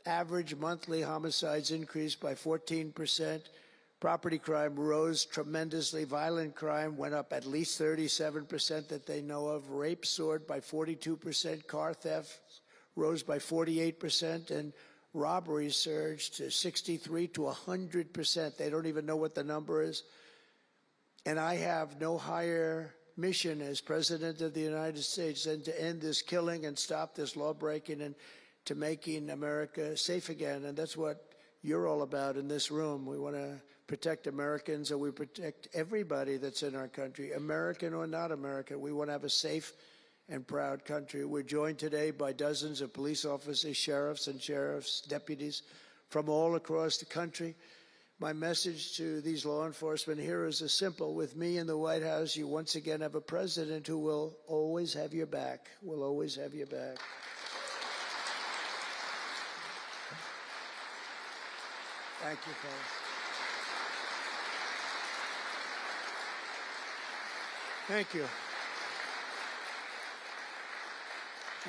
average monthly homicides increased by 14%. Property crime rose tremendously. Violent crime went up at least 37% that they know of. Rape soared by 42%. Car theft rose by 48%. And robberies surged to 63 to 100%. They don't even know what the number is. And I have no higher mission as President of the United States than to end this killing and stop this law-breaking and to making America safe again. And that's what you're all about in this room. We want to protect Americans, and we protect everybody that's in our country, American or not American. We want to have a safe and proud country. We're joined today by dozens of police officers, sheriffs and sheriff's deputies from all across the country. My message to these law enforcement heroes is simple. With me in the White House, you once again have a president who will always have your back, will always have your back. Thank you, fellas. Thank you.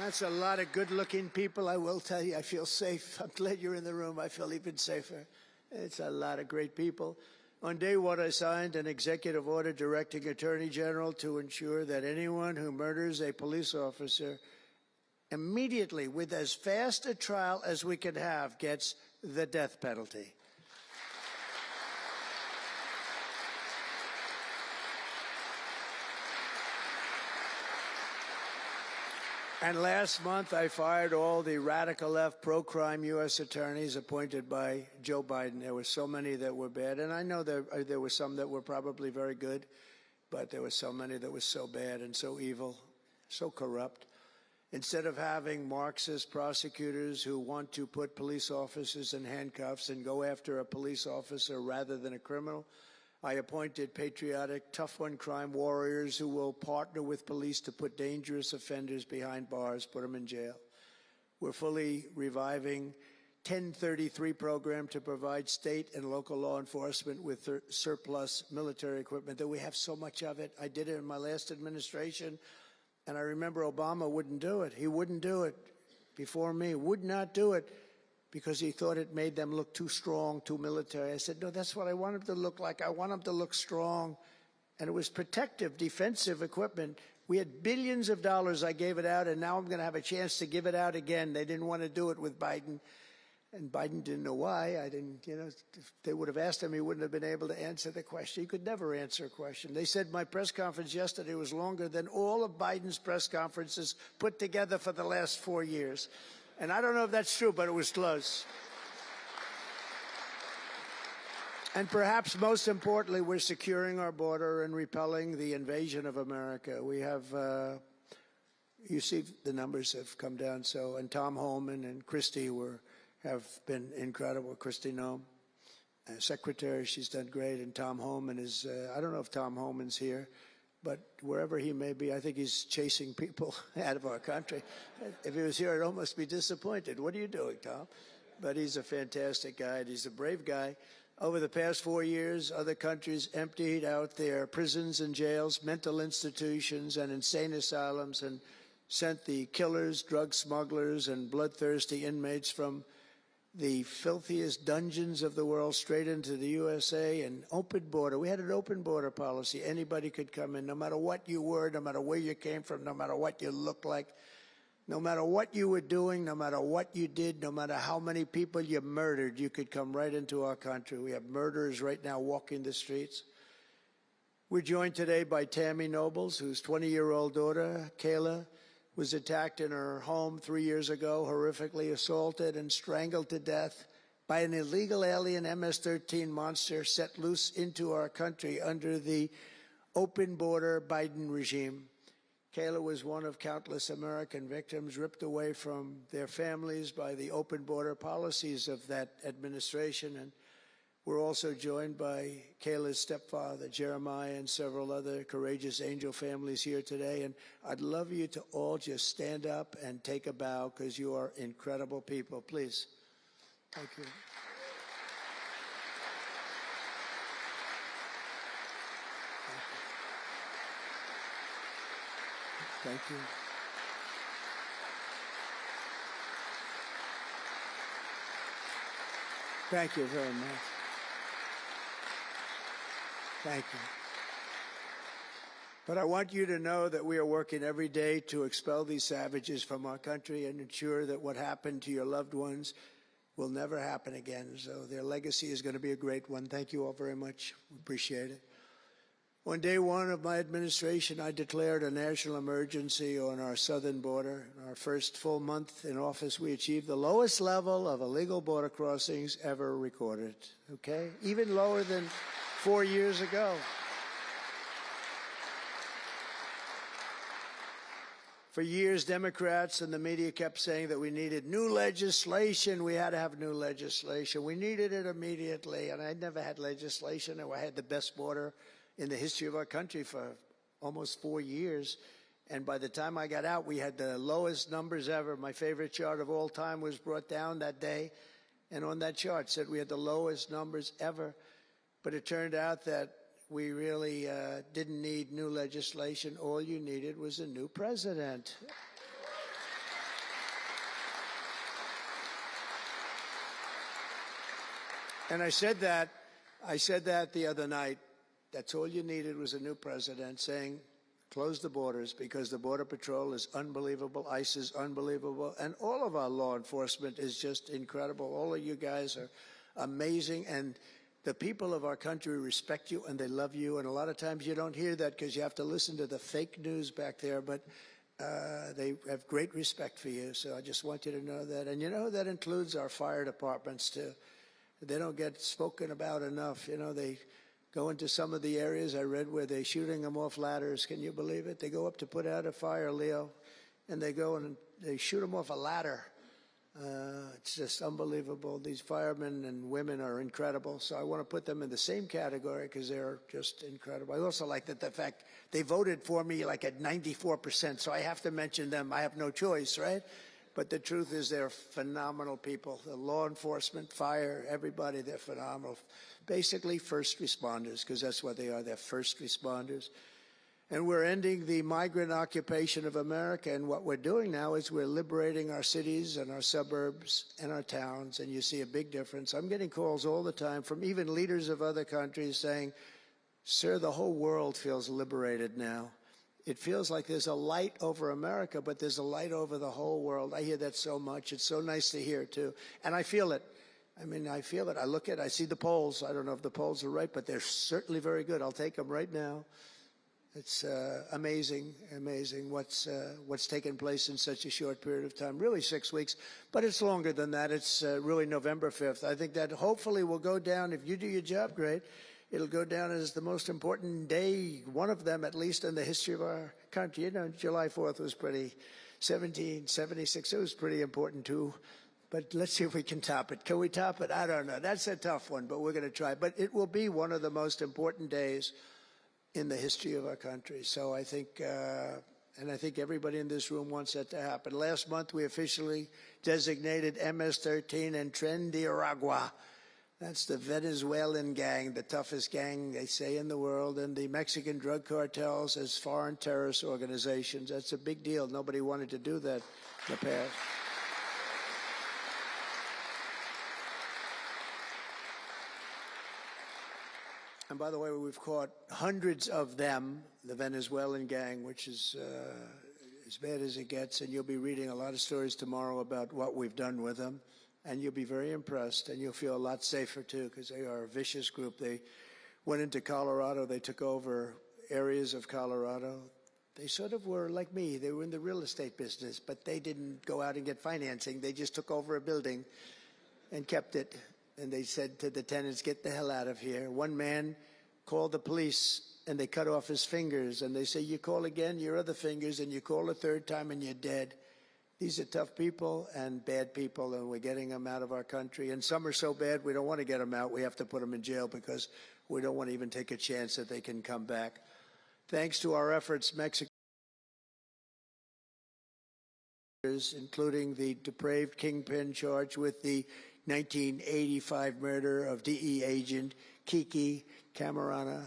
That's a lot of good-looking people. I will tell you, I feel safe. I'm glad you're in the room. I feel even safer. It's a lot of great people. On day one, I signed an executive order directing Attorney General to ensure that anyone who murders a police officer immediately, with as fast a trial as we can have, gets the death penalty. And last month, I fired all the radical left pro-crime U.S. attorneys appointed by Joe Biden. There were so many that were bad. And I know there were some that were probably very good, but there were so many that were so bad and so evil, so corrupt. Instead of having Marxist prosecutors who want to put police officers in handcuffs and go after a police officer rather than a criminal, I appointed patriotic, tough-on-crime warriors who will partner with police to put dangerous offenders behind bars, put them in jail. We're fully reviving 1033 program to provide state and local law enforcement with surplus military equipment that we have so much of it. I did it in my last administration, and I remember Obama wouldn't do it. He wouldn't do it before me, would not do it, because he thought it made them look too strong, too military. I said, no, that's what I want them to look like. I want them to look strong. And it was protective, defensive equipment. We had billions of dollars. I gave it out, and now I'm going to have a chance to give it out again. They didn't want to do it with Biden, and Biden didn't know why. I didn't, if they would have asked him, he wouldn't have been able to answer the question. He could never answer a question. They said my press conference yesterday was longer than all of Biden's press conferences put together for the last 4 years. And I don't know if that's true, but it was close. And perhaps most importantly, we're securing our border and repelling the invasion of America. We have, you see the numbers have come down. So, and Tom Homan and Christie were have been incredible. Christy Noem, Secretary, she's done great, and Tom Homan is, I don't know if Tom Homan's here, but wherever he may be, I think he's chasing people out of our country. If he was here, I'd almost be disappointed. What are you doing, Tom? But he's a fantastic guy, and he's a brave guy. Over the past 4 years, other countries emptied out their prisons and jails, mental institutions, and insane asylums, and sent the killers, drug smugglers, and bloodthirsty inmates from the filthiest dungeons of the world straight into the USA. And open border. We had an open border policy. Anybody could come in, no matter what you were, no matter where you came from, no matter what you looked like, no matter what you were doing, no matter what you did, no matter how many people you murdered, you could come right into our country. We have murderers right now walking the streets. We're joined today by Tammy Nobles, whose 20-year-old daughter, Kayla, was attacked in her home 3 years ago, horrifically assaulted and strangled to death by an illegal alien MS-13 monster set loose into our country under the open border Biden regime. Kayla was one of countless American victims ripped away from their families by the open border policies of that administration. And we're also joined by Kayla's stepfather, Jeremiah, and several other courageous angel families here today. And I'd love you to all just stand up and take a bow, because you are incredible people. Please. Thank you. Thank you. Thank you very much. Thank you. But I want you to know that we are working every day to expel these savages from our country and ensure that what happened to your loved ones will never happen again. So their legacy is going to be a great one. Thank you all very much. Appreciate it. On day one of my administration, I declared a national emergency on our southern border. In our first full month in office, we achieved the lowest level of illegal border crossings ever recorded, okay? Even lower than 4 years ago. For years, Democrats and the media kept saying that we needed new legislation. We had to have new legislation. We needed it immediately, and I never had legislation, and I had the best border in the history of our country for almost 4 years. And by the time I got out, we had the lowest numbers ever. My favorite chart of all time was brought down that day, and on that chart said we had the lowest numbers ever. But it turned out that we really didn't need new legislation. All you needed was a new president. And I said that the other night. That's all you needed was a new president saying, close the borders, because the Border Patrol is unbelievable, ICE is unbelievable, and all of our law enforcement is just incredible. All of you guys are amazing, and the people of our country respect you and they love you. And a lot of times you don't hear that because you have to listen to the fake news back there, but they have great respect for you. So I just want you to know that. And you know, that includes our fire departments too. They don't get spoken about enough. You know, they go into some of the areas I read where they're shooting them off ladders. Can you believe it? They go up to put out a fire, Leo, and they go and they shoot them off a ladder. It's just unbelievable. These firemen and women are incredible. So I want to put them in the same category because they're just incredible. I also like that the fact they voted for me like at 94%. So I have to mention them. I have no choice, right? But the truth is they're phenomenal people. The law enforcement, fire, everybody, they're phenomenal. Basically first responders, because that's what they are. They're first responders. And we're ending the migrant occupation of America. And what we're doing now is we're liberating our cities and our suburbs and our towns. And you see a big difference. I'm getting calls all the time from even leaders of other countries saying, sir, the whole world feels liberated now. It feels like there's a light over America, but there's a light over the whole world. I hear that so much. It's so nice to hear, too. And I feel it. I mean, I feel it. I look at it. I see the polls. I don't know if the polls are right, but they're certainly very good. I'll take them right now. It's amazing what's taken place in such a short period of time, really 6 weeks, but it's longer than that. It's really November 5th. I think that hopefully will go down, if you do your job great, it'll go down as the most important day, one of them at least in the history of our country. You know, July 4th was 1776, it was pretty important too. But let's see if we can top it. Can we top it? I don't know. That's a tough one, but we're going to try. But it will be one of the most important days in the history of our country. So I think, and I think everybody in this room wants that to happen. Last month, we officially designated MS-13 and Tren de Aragua. That's the Venezuelan gang, the toughest gang, they say, in the world, and the Mexican drug cartels as foreign terrorist organizations. That's a big deal. Nobody wanted to do that in the past. And by the way, we've caught hundreds of them, the Venezuelan gang, which is as bad as it gets. And you'll be reading a lot of stories tomorrow about what we've done with them. And you'll be very impressed, and you'll feel a lot safer, too, because they are a vicious group. They went into Colorado. They took over areas of Colorado. They sort of were like me. They were in the real estate business, but they didn't go out and get financing. They just took over a building and kept it. And they said to the tenants, get the hell out of here. One man called the police, and they cut off his fingers. And they say, you call again, your other fingers, and you call a third time, and you're dead. These are tough people and bad people, and we're getting them out of our country. And some are so bad, we don't want to get them out. We have to put them in jail because we don't want to even take a chance that they can come back. Thanks to our efforts, Mexico, including the depraved kingpin charged with the 1985 murder of DE agent Kiki Camarena.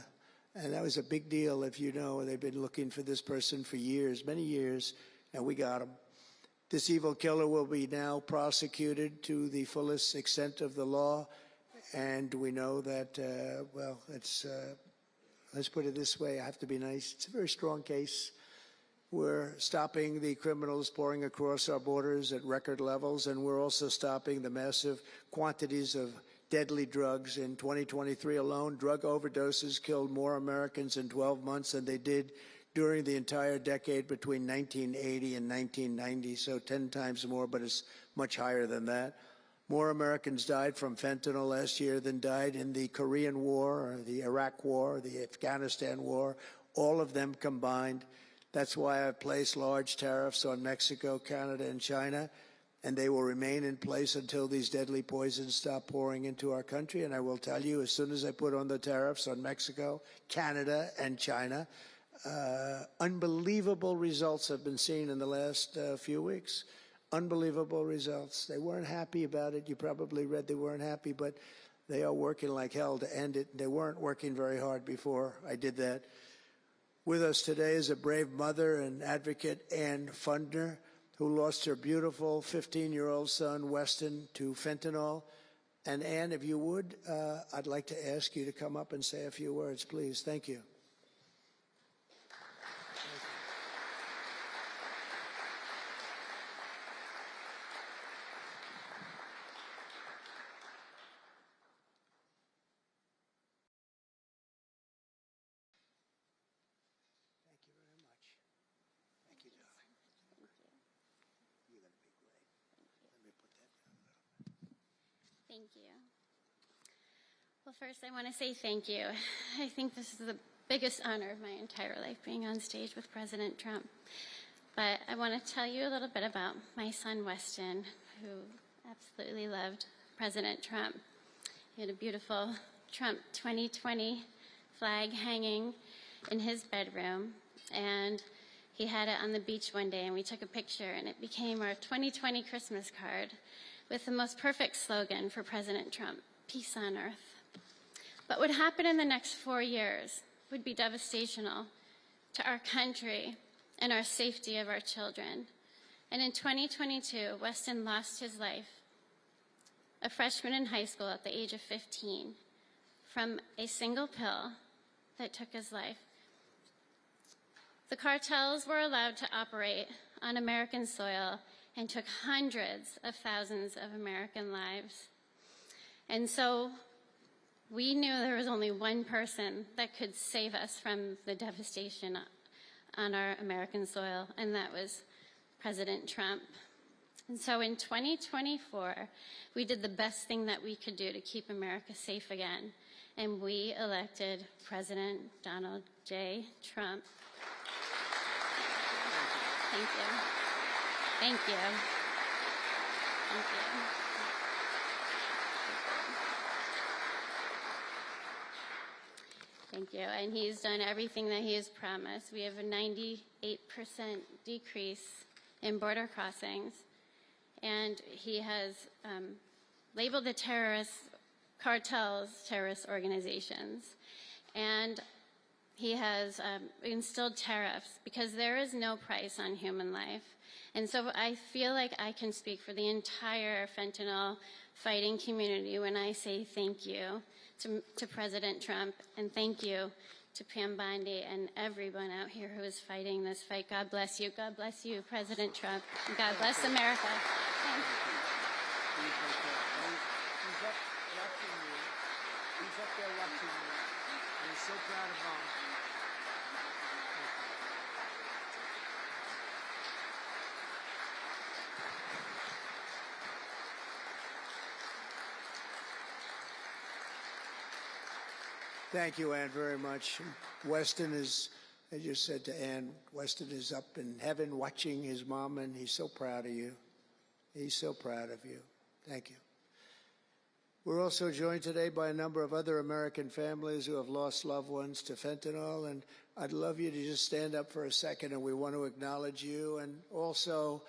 And that was a big deal, if you know. They've been looking for this person for years, many years, and we got him. This evil killer will be now prosecuted to the fullest extent of the law, and we know that, well, let's put it this way, I have to be nice, it's a very strong case. We're stopping the criminals pouring across our borders at record levels, and we're also stopping the massive quantities of deadly drugs. In 2023 alone, drug overdoses killed more Americans in 12 months than they did during the entire decade between 1980 and 1990, so 10 times more, but it's much higher than that. More Americans died from fentanyl last year than died in the Korean War, or the Iraq War, the Afghanistan War, all of them combined. That's why I've placed large tariffs on Mexico, Canada, and China, and they will remain in place until these deadly poisons stop pouring into our country. And I will tell you, as soon as I put on the tariffs on Mexico, Canada, and China, unbelievable results have been seen in the last few weeks. Unbelievable results. They weren't happy about it. You probably read they weren't happy, but they are working like hell to end it. They weren't working very hard before I did that. With us today is a brave mother and advocate, Ann Fundner, who lost her beautiful 15-year-old son, Weston, to fentanyl. And Ann, if you would, I'd like to ask you to come up and say a few words, please. Thank you. Thank you. Well, first I want to say thank you. I think this is the biggest honor of my entire life, being on stage with President Trump. But I want to tell you a little bit about my son, Weston, who absolutely loved President Trump. He had a beautiful Trump 2020 flag hanging in his bedroom, and he had it on the beach one day, and we took a picture, and it became our 2020 Christmas card with the most perfect slogan for President Trump, peace on earth. But what happened in the next 4 years would be devastational to our country and our safety of our children. And in 2022, Weston lost his life, a freshman in high school at the age of 15, from a single pill that took his life. The cartels were allowed to operate on American soil and took hundreds of thousands of American lives. And so we knew there was only one person that could save us from the devastation on our American soil, and that was President Trump. And so in 2024, we did the best thing that we could do to keep America safe again, and we elected President Donald J. Trump. Thank you. Thank you. Thank you. Thank you. And he's done everything that he has promised. We have a 98% decrease in border crossings. And he has labeled the terrorist cartels terrorist organizations. And he has instilled tariffs because there is no price on human life. And so I feel like I can speak for the entire fentanyl fighting community when I say thank you to President Trump, and thank you to Pam Bondi and everyone out here who is fighting this fight. God bless you. God bless you, President Trump. And God bless America. Thanks. He's up watching you. He's up there watching you. And he's so proud of Mom. Thank you, Ann, very much. Weston is, I just said to Ann, Weston is up in heaven watching his mom, and he's so proud of you. He's so proud of you. Thank you. We're also joined today by a number of other American families who have lost loved ones to fentanyl, and I'd love you to just stand up for a second, and we want to acknowledge you, and also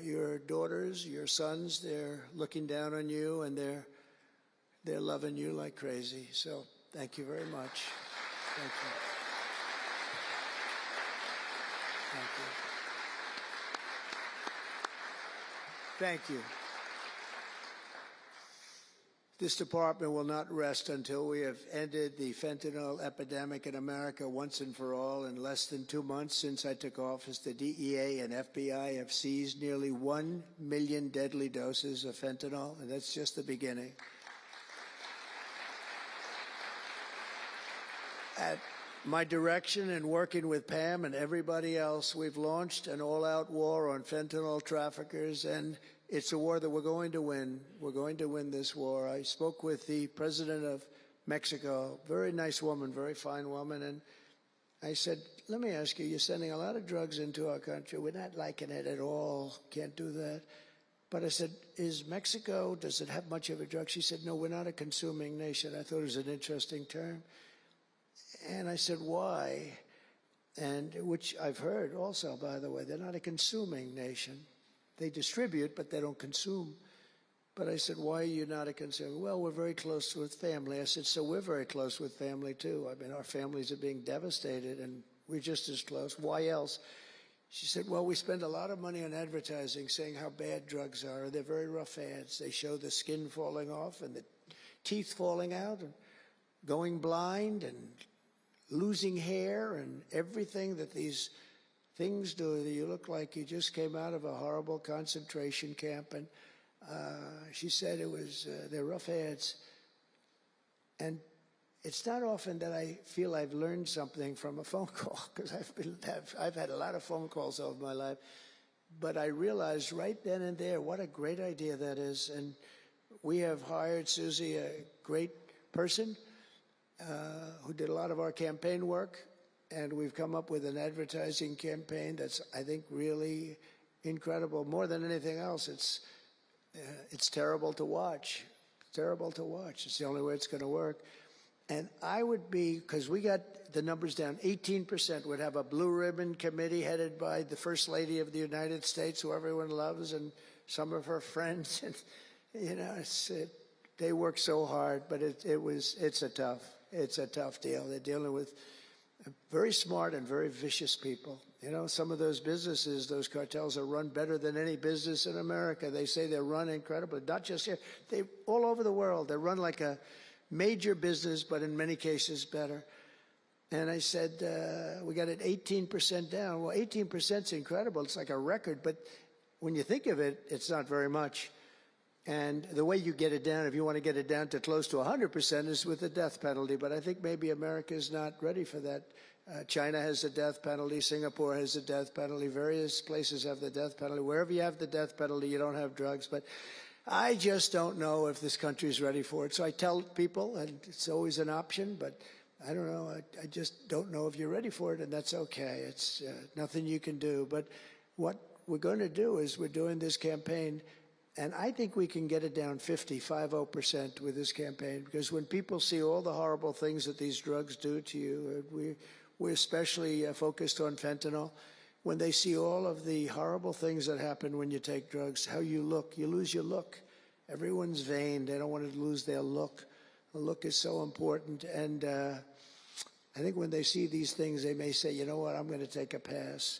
your daughters, your sons. They're looking down on you, and they're loving you like crazy. So thank you very much. Thank you. Thank you. Thank you. This department will not rest until we have ended the fentanyl epidemic in America once and for all. In less than 2 months since I took office, the DEA and FBI have seized nearly 1 million deadly doses of fentanyl, and that's just the beginning. At my direction and working with Pam and everybody else, we've launched an all-out war on fentanyl traffickers, and it's a war that we're going to win. We're going to win this war. I spoke with the president of Mexico, very nice woman, very fine woman, and I said, let me ask you, you're sending a lot of drugs into our country. We're not liking it at all. Can't do that. But I said, is Mexico, does it have much of a drug? She said, no, we're not a consuming nation. I thought it was an interesting term. And I said, why? And which I've heard also, by the way, they're not a consuming nation. They distribute, but they don't consume. But I said, why are you not a consumer? Well, we're very close with family. I said, so we're very close with family, too. I mean, our families are being devastated, and we're just as close. Why else? She said, well, we spend a lot of money on advertising saying how bad drugs are. They're very rough ads. They show the skin falling off and the teeth falling out and going blind and losing hair and everything that these things do. You look like you just came out of a horrible concentration camp. And she said it was, they're rough ads. And it's not often that I feel I've learned something from a phone call, because I've had a lot of phone calls over my life. But I realized right then and there what a great idea that is. And we have hired Susie, a great person, who did a lot of our campaign work, and we've come up with an advertising campaign that's, I think, really incredible. More than anything else, it's terrible to watch. Terrible to watch. It's the only way it's going to work. And I would be, because we got the numbers down, 18% would have a blue ribbon committee headed by the First Lady of the United States, who everyone loves, and some of her friends. And, you know, they work so hard, but it's a tough deal. They're dealing with very smart and very vicious people. You know, some of those businesses, those cartels, are run better than any business in America. They say they're run incredibly, not just here. They all over the world. They're run like a major business, but in many cases better. And I said, we got it 18% down. Well, 18% is incredible. It's like a record. But when you think of it, it's not very much. And the way you get it down, if you want to get it down to close to 100%, is with the death penalty. But I think maybe America is not ready for that. China has a death penalty. Singapore has a death penalty. Various places have the death penalty. Wherever you have the death penalty, you don't have drugs. But I just don't know if this country is ready for it. So I tell people, and it's always an option, but I don't know. I just don't know if you're ready for it, and that's okay. It's nothing you can do. But what we're going to do is we're doing this campaign And I think we can get it down 50% with this campaign, because when people see all the horrible things that these drugs do to you, we're especially focused on fentanyl. When they see all of the horrible things that happen when you take drugs, how you look, you lose your look. Everyone's vain. They don't want to lose their look. The look is so important. And I think when they see these things, they may say, you know what, I'm going to take a pass.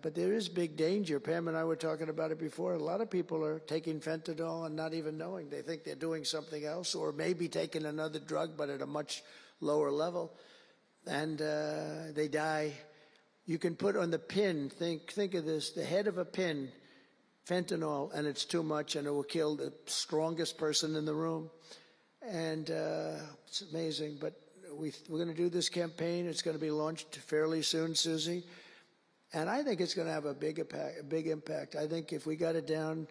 But there is big danger. Pam and I were talking about it before. A lot of people are taking fentanyl and not even knowing. They think they're doing something else, or maybe taking another drug, but at a much lower level. And they die. You can put on the pin, think of this, the head of a pin, fentanyl, and it's too much, and it will kill the strongest person in the room. And it's amazing. But we're going to do this campaign. It's going to be launched fairly soon, Susie. And I think it's going to have a big impact. I think if we got it down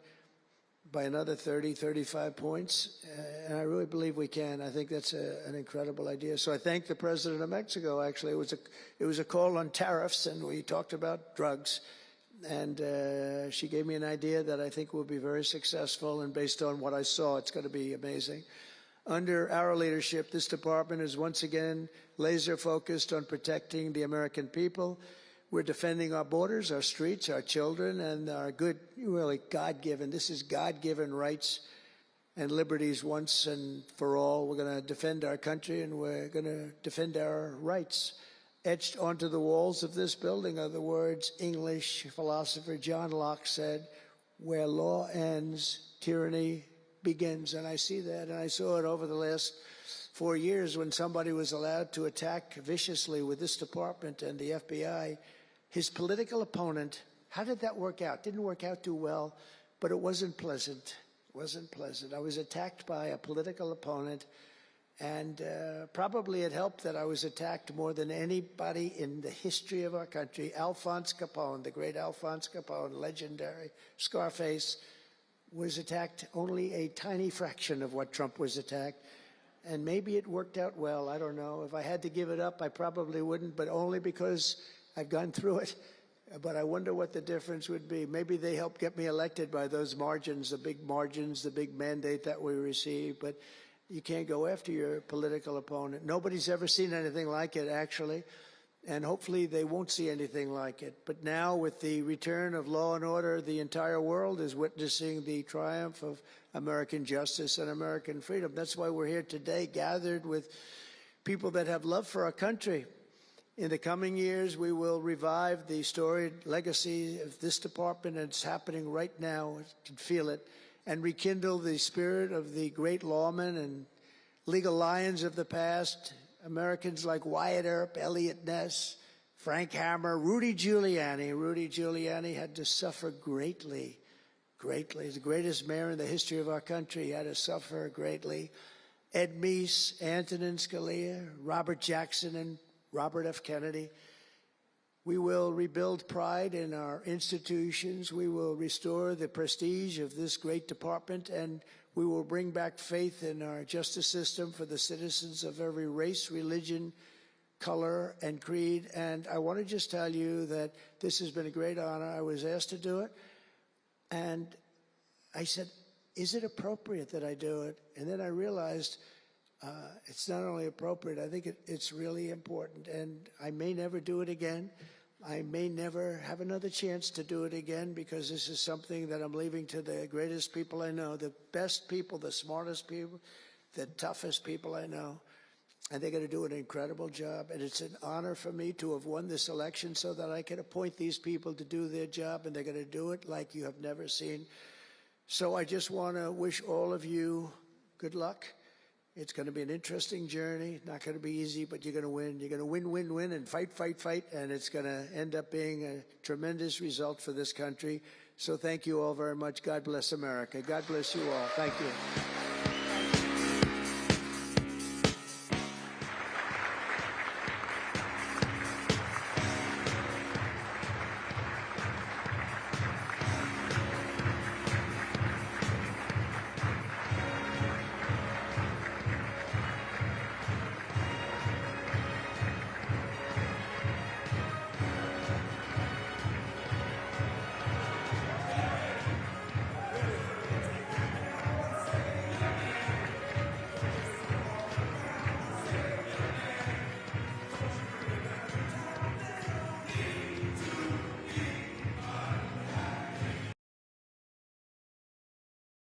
by another 30, 35 points, and I really believe we can, I think that's an incredible idea. So I thank the President of Mexico, actually. It was a call on tariffs, and we talked about drugs. And she gave me an idea that I think will be very successful, and based on what I saw, it's going to be amazing. Under our leadership, this department is once again laser focused on protecting the American people. We're defending our borders, our streets, our children, and our good, really God-given, this is God-given rights and liberties once and for all. We're going to defend our country, and we're going to defend our rights. Etched onto the walls of this building are the words English philosopher John Locke said, "Where law ends, tyranny begins." And I see that, and I saw it over the last 4 years when somebody was allowed to attack viciously with this department and the FBI. His political opponent, how did that work out? Didn't work out too well, but it wasn't pleasant. It wasn't pleasant. I was attacked by a political opponent, and probably it helped that I was attacked more than anybody in the history of our country. Alphonse Capone, the great Alphonse Capone, legendary, Scarface, was attacked only a tiny fraction of what Trump was attacked. And maybe it worked out well. I don't know. If I had to give it up, I probably wouldn't, but only because I've gone through it. But I wonder what the difference would be. Maybe they helped get me elected by those margins, the big mandate that we received. But you can't go after your political opponent. Nobody's ever seen anything like it, actually. And hopefully they won't see anything like it. But now, with the return of law and order, the entire world is witnessing the triumph of American justice and American freedom. That's why we're here today, gathered with people that have love for our country. In the coming years, we will revive the storied legacy of this department, and it's happening right now. I can feel it. And rekindle the spirit of the great lawmen and legal lions of the past, Americans like Wyatt Earp, Elliot Ness, Frank Hammer, Rudy Giuliani. Rudy Giuliani had to suffer greatly, greatly. He's the greatest mayor in the history of our country. He had to suffer greatly. Ed Meese, Antonin Scalia, Robert Jackson, and Robert F. Kennedy. We will rebuild pride in our institutions. We will restore the prestige of this great department, and we will bring back faith in our justice system for the citizens of every race, religion, color, and creed. And I want to just tell you that this has been a great honor. I was asked to do it, and I said, is it appropriate that I do it? And then I realized it's not only appropriate, I think it's really important. And I may never do it again. I may never have another chance to do it again, because this is something that I'm leaving to the greatest people I know, the best people, the smartest people, the toughest people I know. And they're going to do an incredible job. And it's an honor for me to have won this election so that I can appoint these people to do their job, and they're going to do it like you have never seen. So I just want to wish all of you good luck. It's going to be an interesting journey. Not going to be easy, but you're going to win. You're going to win, win, win, and fight, fight, fight. And it's going to end up being a tremendous result for this country. So thank you all very much. God bless America. God bless you all. Thank you.